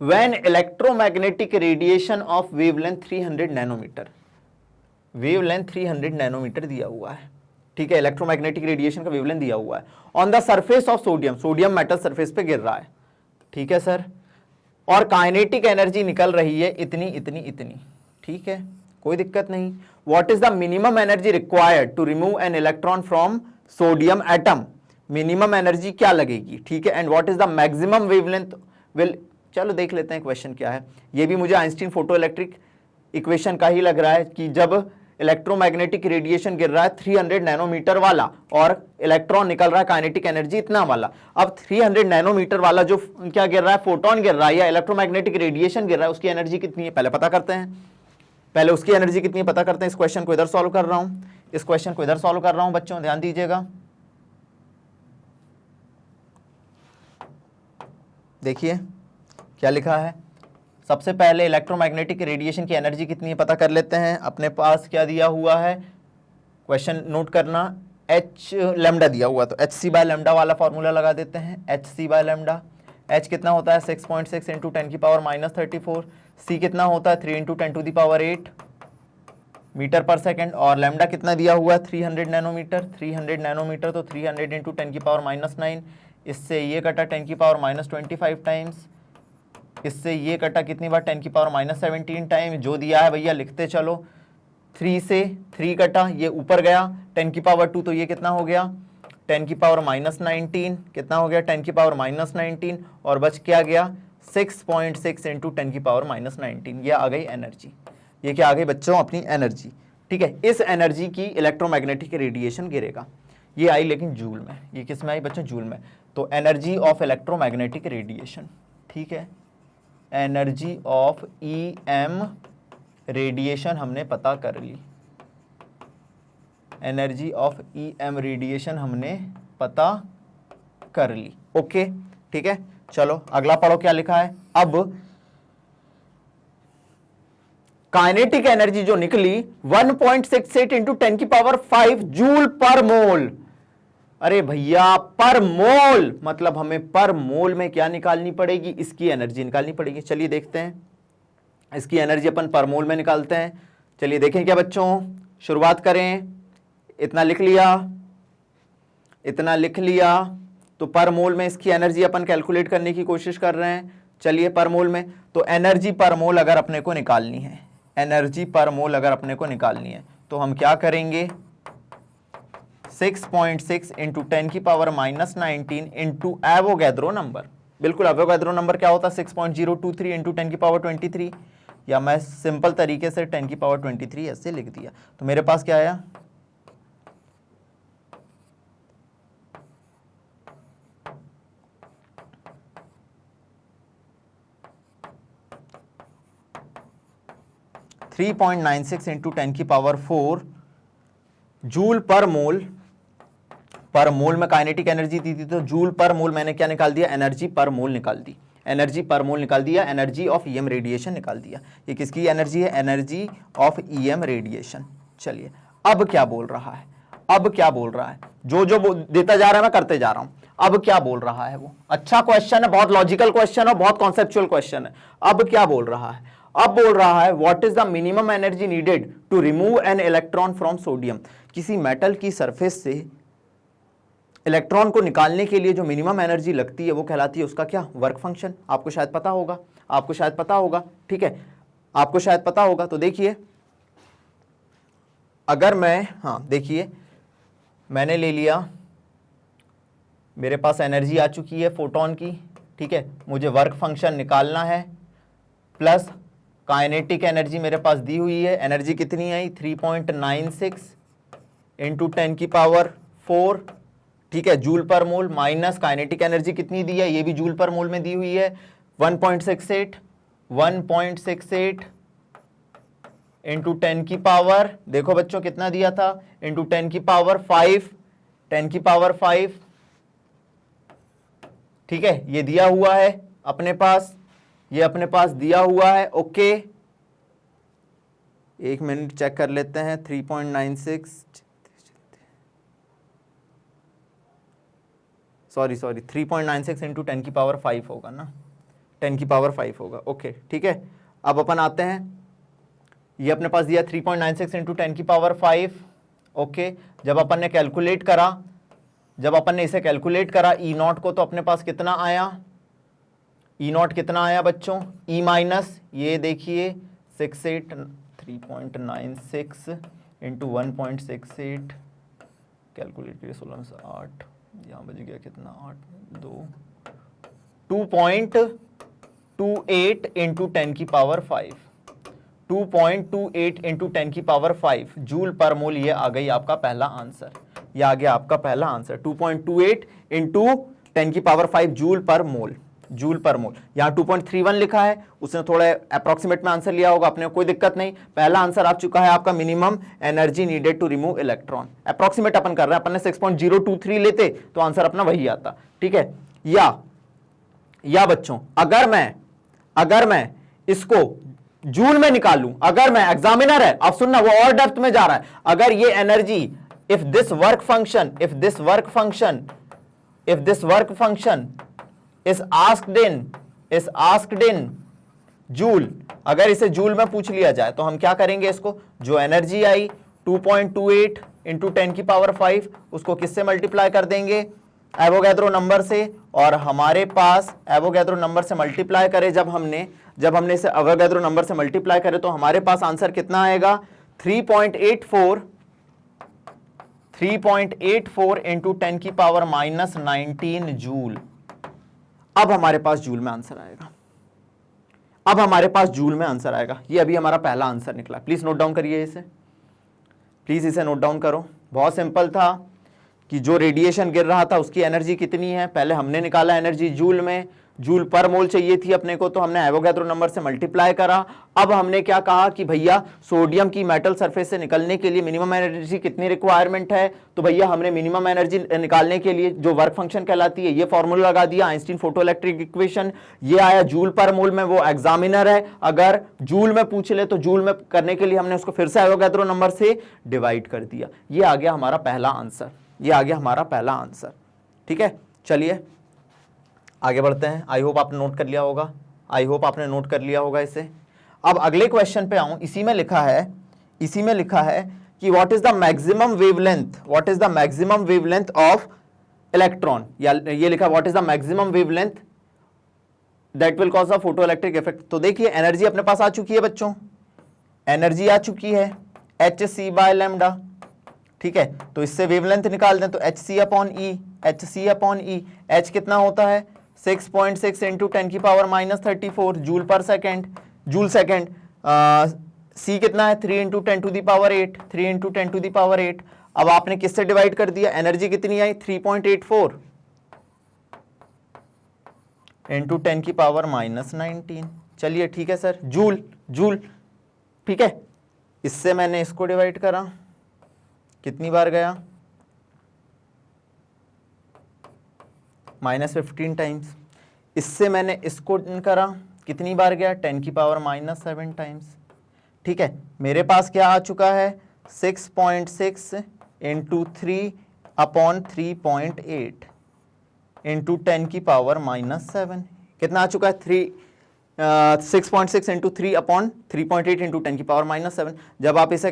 When electromagnetic radiation of wavelength 300 nanometre, wavelength 300 nanometre दिया हुआ है, ठीक है, इलेक्ट्रोमैग्नेटिक रेडिएशन का वेवलेंथ दिया हुआ है, on the surface of sodium, sodium metal surface पे गिर रहा है, ठीक है सर, और काइनेटिक एनर्जी निकल रही है इतनी इतनी इतनी, ठीक है, कोई दिक्कत नहीं। What is the minimum energy required to remove an electron from sodium atom, minimum energy क्या लगेगी, ठीक है, and what is the maximum wavelength will, चलो देख लेते हैं क्वेश्चन क्या है। ये भी मुझे आइंस्टीन फोटो इलेक्ट्रिक इक्वेशन का ही लग रहा है कि जब इलेक्ट्रोमैग्नेटिक रेडिएशन गिर रहा है 300 नैनोमीटर वाला और इलेक्ट्रॉन निकल रहा है काइनेटिक एनर्जी इतना वाला, अब 300 नैनोमीटर वाला जो क्या गिर रहा है, फोटोन गिर रहा है या इलेक्ट्रोमैग्नेटिक रेडिएशन गिर रहा है, उसकी एनर्जी कितनी है पहले पता करते हैं, पहले उसकी एनर्जी कितनी है पता करते हैं। इस क्वेश्चन को इधर सॉल्व कर रहा हूं, इस क्वेश्चन को इधर सॉल्व कर रहा हूं बच्चों, ध्यान दीजिएगा। देखिए क्या लिखा है, सबसे पहले इलेक्ट्रोमैग्नेटिक रेडिएशन की एनर्जी कितनी है पता कर लेते हैं। अपने पास क्या दिया हुआ है, क्वेश्चन नोट करना, एच लैम्डा दिया हुआ, तो एच सी बाय लैम्डा वाला फॉर्मूला लगा देते हैं। H C by lambda, H कितना होता है 6.6 इंटू 10 की पावर -34, सी कितना होता है 3 into 10 to the power 8 metre पर सेकंड, और लैम्डा कितना दिया हुआ है 300 नैनोमीटर। 300 नैनोमीटर तो 300 इंटू 10 की पावर -9, इससे ये कटा 10 की पावर -25 टाइम्स, इससे ये कटा कितनी बार 10 की पावर -17 टाइम। जो दिया है भैया लिखते चलो, 3 से 3 कटा, ये ऊपर गया 10 की पावर 2, तो ये कितना हो गया 10 की पावर -19, कितना हो गया 10 की पावर -19, और बच क्या गया 6.6 इंटू 10 की पावर -19। ये आ गई एनर्जी। ये क्या आ गई बच्चों अपनी एनर्जी। ठीक है, इस एनर्जी की इलेक्ट्रोमैग्नेटिक रेडिएशन गिरेगा, ये आई लेकिन जूल में। ये किस में आई बच्चों, जूल में। तो एनर्जी ऑफ इलेक्ट्रोमैग्नेटिक रेडिएशन, ठीक है, एनर्जी ऑफ EM रेडिएशन हमने पता कर ली, एनर्जी ऑफ EM रेडिएशन हमने पता कर ली। ओके ठीक है, चलो अगला पढ़ो क्या लिखा है। अब काइनेटिक एनर्जी जो निकली 1.68 इंटू 10 की पावर 5 जूल पर मोल। अरे भैया पर मोल मतलब हमें पर मोल में क्या निकालनी पड़ेगी, इसकी एनर्जी निकालनी पड़ेगी। चलिए देखते हैं, इसकी एनर्जी अपन पर मोल में निकालते हैं। चलिए देखें क्या बच्चों, शुरुआत करें। इतना लिख लिया, इतना लिख लिया, तो पर मोल में इसकी एनर्जी अपन कैलकुलेट करने की कोशिश कर रहे हैं। चलिए पर मोल में, तो एनर्जी पर मोल अगर अपने को निकालनी है, एनर्जी पर मोल अगर अपने को निकालनी है, तो हम क्या करेंगे 6.6 इंटू 10 की पावर -19 इंटू एवोगैड्रो नंबर। बिल्कुल, एवोगैड्रो नंबर क्या होता है 6.023 इंटू 10 की पावर 23, या मैं सिंपल तरीके से 10 की पावर 23 ऐसे लिख दिया। तो मेरे पास क्या आया 3.96 इंटू 10 की पावर 4 जूल पर मोल। पर मोल में काइनेटिक एनर्जी दी थी, तो जूल पर मोल मैंने क्या निकाल दिया, एनर्जी पर मोल निकाल दी, एनर्जी पर मोल निकाल दिया, एनर्जी ऑफ EM रेडिएशन निकाल दिया। ये किसकी एनर्जी है, एनर्जी ऑफ EM रेडिएशन। चलिए अब क्या बोल रहा है, अब क्या बोल रहा है, जो जो देता जा रहा है मैं करते जा रहा हूं। अब क्या बोल रहा है वो, अच्छा क्वेश्चन है, बहुत लॉजिकल क्वेश्चन है, बहुत कॉन्सेप्चुअल क्वेश्चन है। अब क्या बोल रहा है, अब बोल रहा है what is the minimum energy needed to remove an electron from sodium. किसी मेटल की सरफेस से इलेक्ट्रॉन को निकालने के लिए जो मिनिमम एनर्जी लगती है वो कहलाती है उसका क्या, वर्क फंक्शन। आपको शायद पता होगा, आपको शायद पता होगा, ठीक है, आपको शायद पता होगा। तो देखिए अगर मैं, हाँ देखिए मैंने ले लिया, मेरे पास एनर्जी आ चुकी है फोटोन की, ठीक है, मुझे वर्क फंक्शन निकालना है, प्लस काइनेटिक एनर्जी मेरे पास दी हुई है। एनर्जी कितनी आई 3.96 इंटू 10 की पावर 4, ठीक है, जूल पर मोल, माइनस काइनेटिक एनर्जी कितनी दी है, ये भी जूल पर मोल में दी हुई है 1.68 इंटू 10 की पावर, देखो बच्चों कितना दिया था, इंटू 10 की पावर 5, 10 की पावर 5, ठीक है, ये दिया हुआ है अपने पास, ये अपने पास दिया हुआ है। ओके, एक मिनट चेक कर लेते हैं, 3.96 सॉरी 3.96 इंटू 10 की पावर 5 होगा ना, 10 की पावर 5 होगा। ओके ठीक है, अब अपन आते हैं, ये अपने पास दिया 3.96 इंटू 10 की पावर 5। ओके, जब अपन ने कैलकुलेट करा, जब अपन ने इसे कैलकुलेट करा ई नॉट को, तो अपने पास कितना आया, ई नॉट कितना आया बच्चों, ई माइनस ये देखिए 3.96 इंटू 1.68, कैलकुलेट करिए 16 से 8, यहाँ बच गया कितना 8 2, 2.28 इंटू 10 की पावर 5, 2.28 इंटू 10 की पावर 5 जूल पर मोल। ये आ गई आपका पहला आंसर, ये आ गया आपका पहला आंसर 2.28 इंटू 10 की पावर 5 जूल पर मोल, जूल पर मोल। यहाँ 2.31 लिखा है, उसने थोड़ा अप्रोक्सीमेट में आंसर लिया होगा, अपने कोई दिक्कत नहीं। पहला आंसर आ चुका है आपका minimum energy needed to remove electron. Approximate अपन कर रहे हैं, अपन ने 6.023 लेते तो आंसर अपना वही आता, ठीक है। या बच्चों अगर मैं इसको जूल में निकालूं, अगर मैं एग्जामिनर है, अब सुनना वो और डेप्थ में जा रहा है, अगर ये energy if this work function is asked in joule, अगर इसे जूल में पूछ लिया जाए तो हम क्या करेंगे, इसको जो एनर्जी आई 2.28 इंटू 10 की पावर 5 उसको किससे मल्टीप्लाई कर देंगे, एवोगैड्रो नंबर से, और हमारे पास एवोगैड्रो नंबर से मल्टीप्लाई करे जब हमने इसे एवोगैड्रो नंबर से मल्टीप्लाई करे तो हमारे पास आंसर कितना आएगा 3.84 इंटू 10 की पावर -19 जूल। अब हमारे पास जूल में आंसर आएगा, ये अभी हमारा पहला आंसर निकला। प्लीज नोट डाउन करिए इसे, प्लीज इसे नोट डाउन करो। बहुत सिंपल था कि जो रेडिएशन गिर रहा था उसकी एनर्जी कितनी है, पहले हमने निकाला एनर्जी जूल में, जूल पर मोल चाहिए थी अपने को, तो हमने एवोगैड्रो नंबर से मल्टीप्लाई करा। अब हमने क्या कहा कि भैया सोडियम की मेटल सरफेस से निकलने के लिए मिनिमम एनर्जी कितनी रिक्वायरमेंट है, तो भैया हमने मिनिमम एनर्जी निकालने के लिए जो वर्क फंक्शन कहलाती है ये फॉर्मूला लगा दिया, आइंस्टीन फोटोइलेक्ट्रिक इक्वेशन, ये आया जूल पर मोल में। वो एग्जामिनर है, अगर जूल में पूछ ले तो जूल में करने के लिए हमने उसको फिर से एवोगैड्रो नंबर से डिवाइड कर दिया। ये आ गया हमारा पहला आंसर, ठीक है। चलिए आगे बढ़ते हैं। आई होप आपने नोट कर लिया होगा इसे। अब अगले क्वेश्चन पे आऊं, इसी में लिखा है कि what is the maximum wavelength of electron, या ये लिखा what is the maximum wavelength that will cause a photoelectric effect. तो देखिए एनर्जी अपने पास आ चुकी है बच्चों, एनर्जी आ चुकी है hc/λ, ठीक है। तो इससे वेवलेंथ निकाल दें तो hc/E, h कितना होता है 6.6 इंटू 10 की पावर -34 जूल सेकेंड। c कितना है 3 इंटू 10 टू दी पावर 8। अब आपने किससे डिवाइड कर दिया, एनर्जी कितनी आई 3.84 इंटू 10 की पावर -19। चलिए ठीक है सर, जूल, ठीक है। इससे मैंने इसको डिवाइड करा, कितनी बार गया -15 टाइम्स। इससे मैंने इसको करा, कितनी बार गया 10 की पावर -7 टाइम्स, ठीक है। मेरे पास क्या आ चुका है 6.6 इंटू 3/3.8 इंटू 10 की पावर -7, कितना आ चुका है 6.6 इंटू 3/3.8 इंटू 10 की पावर -7। जब आप इसे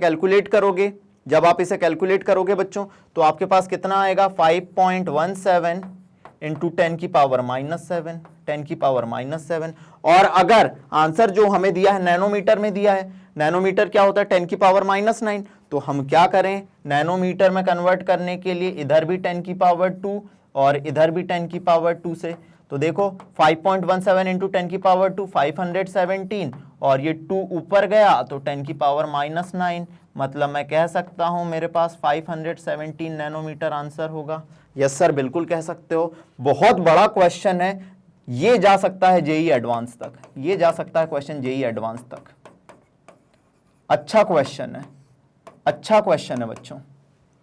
कैलकुलेट करोगे बच्चों तो आपके पास कितना आएगा 5.17 इंटू 10 की पावर -7, और अगर आंसर जो हमें दिया है नैनोमीटर में दिया है, नैनोमीटर क्या होता है 10 की पावर -9, तो हम क्या करें नैनोमीटर में कन्वर्ट करने के लिए इधर भी 10 की पावर 2 और इधर भी 10 की पावर 2 से, तो देखो 5.17 इंटू 10 की पावर 2 517, और ये 2 ऊपर गया तो 10 की पावर -9, मतलब मैं कह सकता हूं मेरे पास 517 नैनोमीटर आंसर होगा। यस सर, बिल्कुल कह सकते हो। बहुत बड़ा क्वेश्चन है, ये जा सकता है जेईई एडवांस तक, क्वेश्चन जेईई एडवांस तक। अच्छा क्वेश्चन है बच्चों,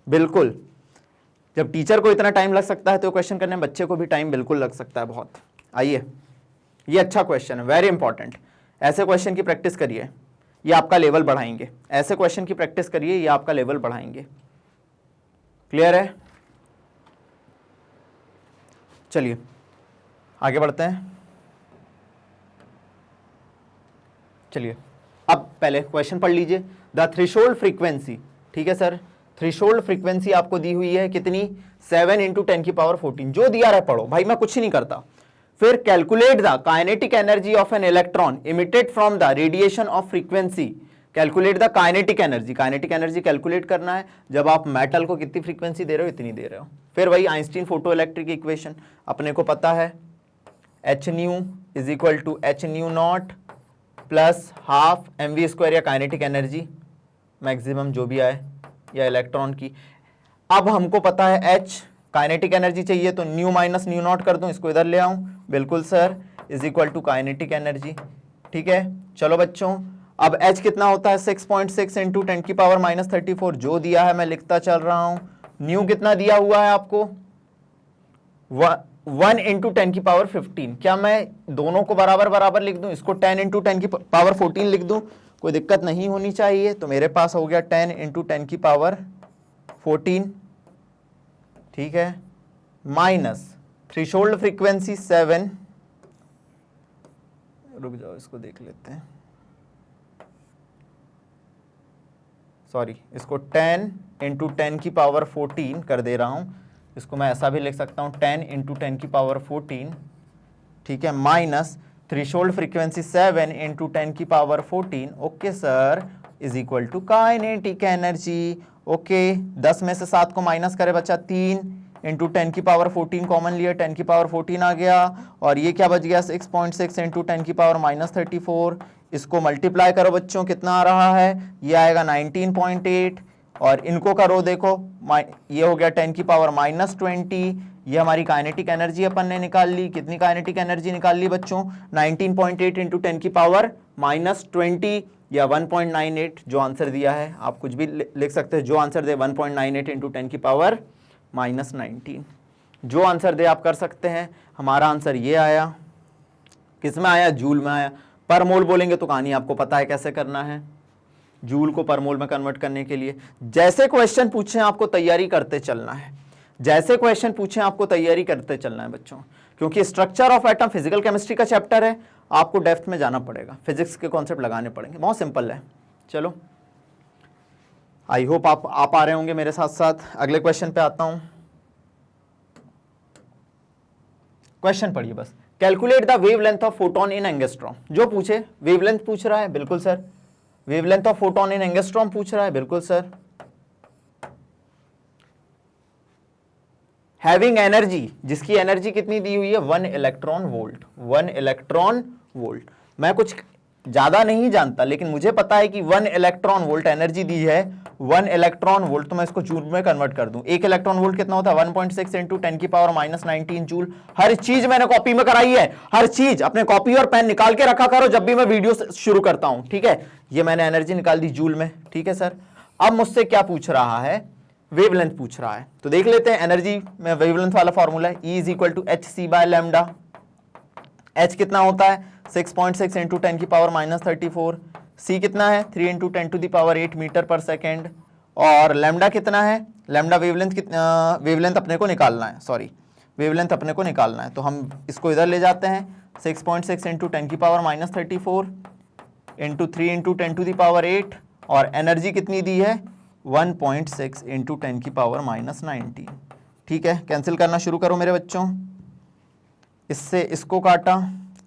बिल्कुल। जब टीचर को इतना टाइम लग सकता है तो क्वेश्चन करने में बच्चे को भी टाइम बिल्कुल लग सकता है बहुत। आइए, ये अच्छा क्वेश्चन है, वेरी इंपॉर्टेंट। ऐसे क्वेश्चन की प्रैक्टिस करिए, ये आपका लेवल बढ़ाएंगे। क्लियर है? चलिए आगे बढ़ते हैं। चलिए अब पहले क्वेश्चन पढ़ लीजिए। द थ्रेशोल्ड फ्रीक्वेंसी, ठीक है सर, थ्रेशोल्ड फ्रीक्वेंसी आपको दी हुई है कितनी 7 इंटू 10 की पावर 14। जो दिया रहे पढ़ो भाई, मैं कुछ नहीं करता। फिर calculate the kinetic energy of an electron emitted from the radiation of frequency. Calculate the kinetic energy calculate करना है जब आप मेटल को कितनी फ्रीक्वेंसी दे रहे हो, इतनी दे रहे हो। फिर वही आइंस्टीन फोटो इलेक्ट्रिक इक्वेशन अपने को पता है, H nu is equal to H nu naught plus half mv² या काइनेटिक एनर्जी मैक्सिमम जो भी आए या इलेक्ट्रॉन की। अब हमको पता है h काइनेटिक एनर्जी चाहिए, तो न्यू माइनस न्यू नॉट कर दूं, इसको इधर ले आऊं, बिल्कुल sir, is equal to kinetic energy. ठीक है, चलो बच्चों, अब h कितना होता है 6.6 इंटू 10 की पावर -34, जो दिया है मैं लिखता चल रहा हूं। न्यू कितना दिया हुआ है आपको 1 इंटू 10 की पावर 15। क्या मैं दोनों को बराबर बराबर लिख दूं, इसको 10 इंटू 10 की पावर 14 लिख दूं, कोई दिक्कत नहीं होनी चाहिए। तो मेरे पास हो गया 10 इंटू 10 की पावर 14, ठीक है, माइनस थ्रेशोल्ड फ्रीक्वेंसी 7, रुक जाओ इसको देख लेते हैं, सॉरी, इसको 10 इंटू 10 की पावर 14 कर दे रहा हूं, इसको मैं ऐसा भी लिख सकता हूं 10 इंटू 10 की पावर 14, ठीक है, माइनस थ्रेशोल्ड फ्रीक्वेंसी 7 इंटू 10 की power 14, okay sir, is equal to kinetic energy. Okay, 10 में से 7 को माइनस करे बचा 3 इंटू 10 की पावर 14 कॉमन लिया, 10 की पावर 14 आ गया, और ये क्या बच गया 6.6 इंटू 10 की पावर माइनस 34। इसको मल्टीप्लाई करो बच्चों, कितना आ रहा है, ये आएगा 19.8, और इनको करो देखो, ये हो गया 10 की पावर माइनस 20। ये हमारी काइनेटिक एनर्जी अपन ने निकाल ली। कितनी काइनेटिक एनर्जी निकाल ली बच्चों, 19.8 इंटू 10 की पावर माइनस 20 या 1.98, जो आंसर दिया है आप कुछ भी लिख सकते हैं, जो आंसर दे 1.98 इंटू 10 की पावर माइनस 19, जो आंसर दे आप कर सकते हैं। हमारा आंसर ये आया, किस में आया, जूल में आया। पर मोल बोलेंगे तो कहानी आपको पता है कैसे करना है, जूल को पर मोल में कन्वर्ट करने के लिए जैसे क्वेश्चन पूछे आपको तैयारी करते चलना है, जैसे क्वेश्चन पूछे आपको तैयारी करते चलना है बच्चों, क्योंकि structure of atom physical chemistry का चैप्टर है, आपको डेप्थ में जाना पड़ेगा, फिजिक्स के कॉन्सेप्ट लगाने पड़ेंगे, बहुत सिंपल है। चलो, आई होप आप आ रहे होंगे मेरे साथ साथ। अगले क्वेश्चन पे आता हूं, क्वेश्चन पढ़िए बस, calculate the wavelength of photon in angstrom. जो पूछे वेवलेंथ पूछ रहा है, बिल्कुल sir. Wavelength of photon in angstrom पूछ रहा है, बिल्कुल सर। हैविंग एनर्जी, जिसकी एनर्जी कितनी दी हुई है, 1 इलेक्ट्रॉन वोल्ट, 1 इलेक्ट्रॉन वोल्ट। मैं कुछ ज्यादा नहीं जानता, लेकिन मुझे पता है कि 1 इलेक्ट्रॉन वोल्ट एनर्जी दी है, 1 इलेक्ट्रॉन वोल्ट, तो मैं इसको जूल में कन्वर्ट कर दूं। 1 इलेक्ट्रॉन वोल्ट कितना होता है, 1.6 इंटू 10 की पावर माइनस 19 जूल। हर चीज मैंने कॉपी में कराई है, हर चीज अपने कॉपी और पेन निकाल के रखा करो जब भी मैं वीडियो शुरू करता हूं, ठीक है। ये मैंने एनर्जी निकाल दी जूल में, ठीक है सर। अब मुझसे क्या पूछ रहा है, वेवलेंथ पूछ रहा है, तो देख लेते हैं। एनर्जी में वेवलेंथ वाला फॉर्मूला है, E is equal to H C by lambda. H कितना होता है, 6.6 इंटू 10 की पावर माइनस 34। C कितना है, 3 into 10 to the power 8 metre पर सेकेंड। और लैम्डा कितना है, लैम्डा वेवलेंथ कितना, वेवलेंथ अपने को निकालना है, सॉरी, वेवलेंथ अपने को निकालना है, तो हम इसको इधर ले जाते हैं। 6.6 इंटू 10 की power minus 34 into 3 into 10 to the power 8, और एनर्जी कितनी दी है, 1.6 इंटू 10 की पावर माइनस 19। ठीक है, कैंसिल करना शुरू करो मेरे बच्चों। इससे इसको काटा,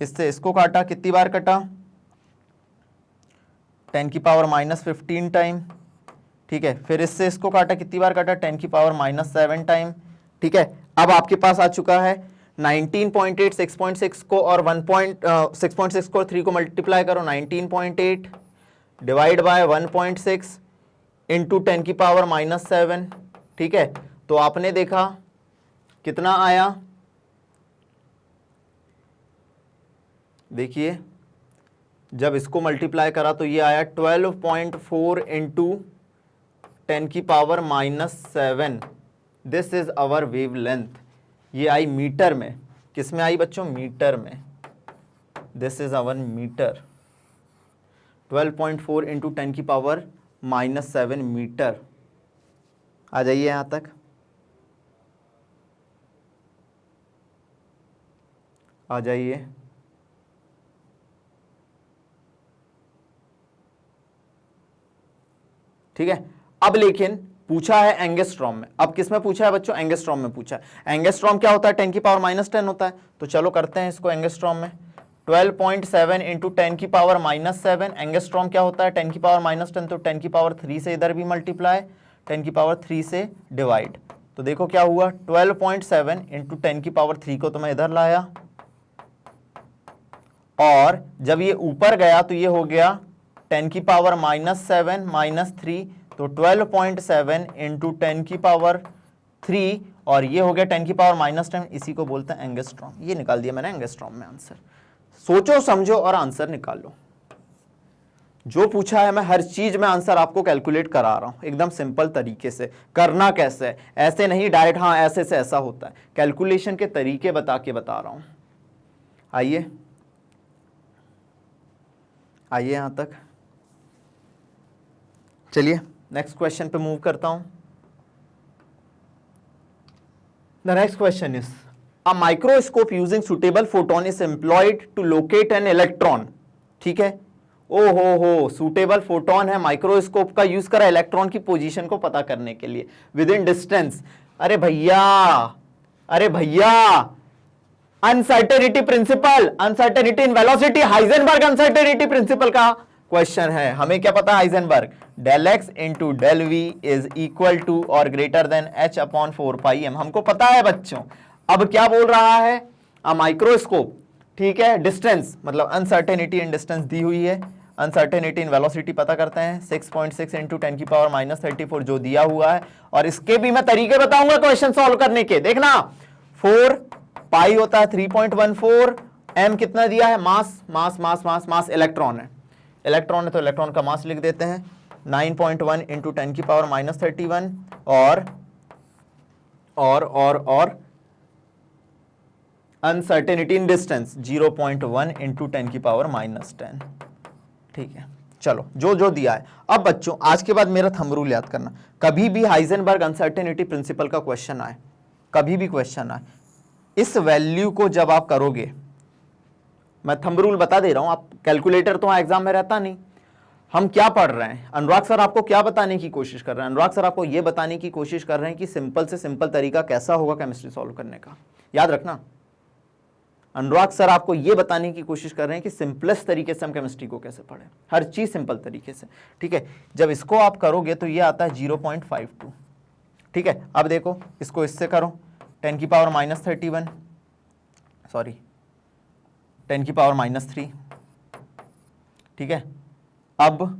इससे इसको काटा, कितनी बार कटा, 10 की पावर माइनस 15 टाइम। ठीक है, फिर इससे इसको काटा, कितनी बार काटा, 10 की पावर माइनस 7 टाइम। ठीक है, अब आपके पास आ चुका है 19.8, 6.6 को और 6.6 को 3 को मल्टीप्लाई करो, 19.8 डिवाइड बाय 1.6 इंटू 10 की पावर माइनस 7। ठीक है, तो आपने देखा कितना आया, देखिए जब इसको मल्टीप्लाई करा तो ये आया 12.4 इंटू 10 की power minus 7। This is our wavelength. ये आई मीटर में, किस में आई बच्चों, मीटर में। This is our metre, 12.4 into 10 की पावर माइनस 7 मीटर। आ जाइए यहां तक, आ जाइए। ठीक है, अब लेकिन पूछा है एंगस्ट्रॉम में। अब किस में पूछा है बच्चों, एंगस्ट्रॉम में पूछा है। एंगस्ट्रॉम क्या होता है, 10 की पावर माइनस 10 होता है। तो चलो करते हैं इसको एंगस्ट्रॉम में। 12.7 इंटू 10 की पावर माइनस 7, एंगस्ट्रॉम क्या होता है, 10 की पावर माइनस 10, तो 10 की पावर 3 से इधर भी मल्टीप्लाई, 10 की पावर 3 से डिवाइड। तो देखो क्या हुआ, 12.7 इंटू 10 की पावर 3 को तो मैं इधर लाया, और जब ये ऊपर गया तो ये हो गया 10 की पावर माइनस 7 माइनस 3, तो 12.7 इंटू 10 की पावर 3, और ये हो गया 10 की पावर माइनस 10। इसी को बोलते हैं एंगस्ट्रॉम। ये निकाल दिया मैंने एंगस्ट्रॉम में आंसर। सोचो समझो और आंसर निकालो। जो पूछा है मैं हर चीज में आंसर आपको कैलकुलेट करा रहा हूं एकदम सिंपल तरीके से। करना कैसे है, ऐसे नहीं डायरेक्ट हाँ ऐसे से ऐसा होता है, कैलकुलेशन के तरीके बता के बता रहा हूं। आइए आइए यहां तक, चलिए नेक्स्ट क्वेश्चन पे मूव करता हूं। The next question is a microscope using suitable photon is employed to locate an electron. ठीक है, ओ हो सुटेबल फोटोन है, माइक्रोस्कोप का यूज करा इलेक्ट्रॉन की पोजीशन को पता करने के लिए विद इन डिस्टेंस। अरे भैया uncertainty principle, uncertainty in velocity, Heisenberg uncertainty principle का क्वेश्चन है। हमें क्या पता Heisenberg, del x into del v is equal to और greater than h upon 4πm, हमको पता है बच्चों। अब क्या बोल रहा है, अ माइक्रोस्कोप, ठीक है, डिस्टेंस मतलब अनसर्टेनिटी इन डिस्टेंस दी हुई है, अनसर्टेनिटी इन वेलोसिटी पता करते हैं 6.6 इंटू 10⁻34 जो दिया हुआ है। और इसके भी मैं तरीके बताऊंगा क्वेश्चन सॉल्व करने के, देखना 4 पाई होता है 3.14, m कितना दिया है, मास मास मास मास मास, इलेक्ट्रॉन है, इलेक्ट्रॉन है तो इलेक्ट्रॉन का मास लिख देते हैं 9.1 इंटू 10⁻31 और अनसर्टेनिटी इन डिस्टेंस 0.1 इंटू 10⁻10। ठीक है, चलो जो जो दिया है। अब बच्चों आज के बाद मेरा थंब रूल याद करना, कभी भी हाइजेनबर्ग अनसर्टेनिटी प्रिंसिपल का क्वेश्चन आए, कभी भी क्वेश्चन आए, इस वैल्यू को जब आप करोगे, मैं थंब रूल बता दे रहा हूं, आप कैलकुलेटर तो एग्जाम में रहता नहीं। हम क्या पढ़ रहे हैं, अनुराग सर आपको क्या बताने की कोशिश कर रहे हैं, अनुराग सर आपको यह बताने की कोशिश कर रहे हैं कि सिंपल से सिंपल तरीका कैसा होगा केमिस्ट्री सॉल्व करने का। याद रखना, अनुराग सर आपको यह बताने की कोशिश कर रहे हैं कि सिंपलेस्ट तरीके से हम केमिस्ट्री को कैसे पढ़ें, हर चीज सिंपल तरीके से। ठीक है, जब इसको आप करोगे तो ये आता है 0.52। ठीक है, अब देखो इसको इससे करो 10⁻31, सॉरी 10⁻3। ठीक है, अब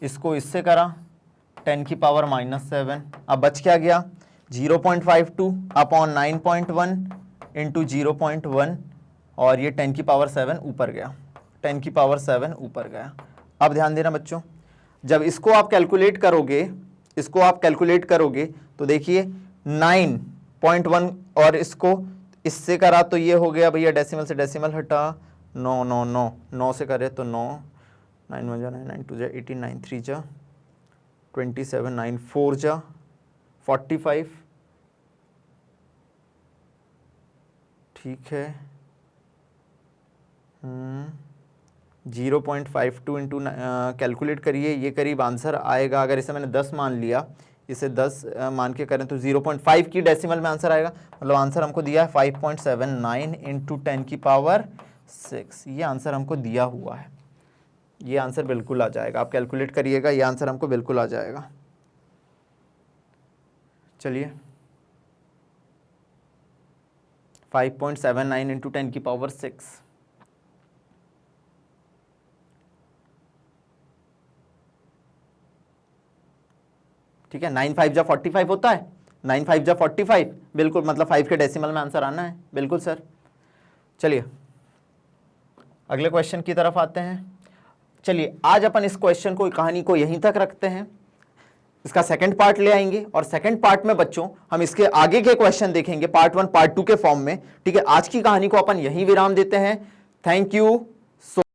इसको इससे करा 10⁻7, अब बच क्या गया 0.52 अपॉन 9.1 इंटू 0.1 और ये 10⁻7 ऊपर गया, 10⁻7 ऊपर गया। अब ध्यान देना बच्चों, जब इसको आप कैलकुलेट करोगे, इसको आप कैलकुलेट करोगे तो देखिए 9.1 और इसको इससे करा तो ये हो गया भैया, डेसिमल से डेसिमल हटा 9 9 9 9 से करे तो 9 9 1 जा 9 9 2 जा 18 9 3 जा 27 9 4 जा 45। ठीक है, 0.52 इंटू कैलकुलेट करिए, ये करीब आंसर आएगा। अगर इसे मैंने 10 मान लिया, इसे 10 मान के करें तो 0.5 की डेसिमल में आंसर आएगा, मतलब आंसर हमको दिया है 5.79 इंटू 10⁻6। ये आंसर हमको दिया हुआ है, ये आंसर बिल्कुल आ जाएगा, आप कैलकुलेट करिएगा, ये आंसर हमको बिल्कुल आ जाएगा। चलिए 5.79 इंटू 10⁻6, ठीक है, 9 5 जा 45 होता है, 9 5 जा 45 बिल्कुल, मतलब 5 के डेसिमल में आंसर आना है, बिल्कुल सर। चलिए अगले क्वेश्चन की तरफ आते हैं। चलिए आज अपन इस क्वेश्चन को, कहानी को यहीं तक रखते हैं, इसका सेकंड पार्ट ले आएंगे और सेकंड पार्ट में बच्चों हम इसके आगे के क्वेश्चन देखेंगे पार्ट 1 पार्ट 2 के फॉर्म में। ठीक है, आज की कहानी को अपन यहीं विराम देते हैं। Thank you.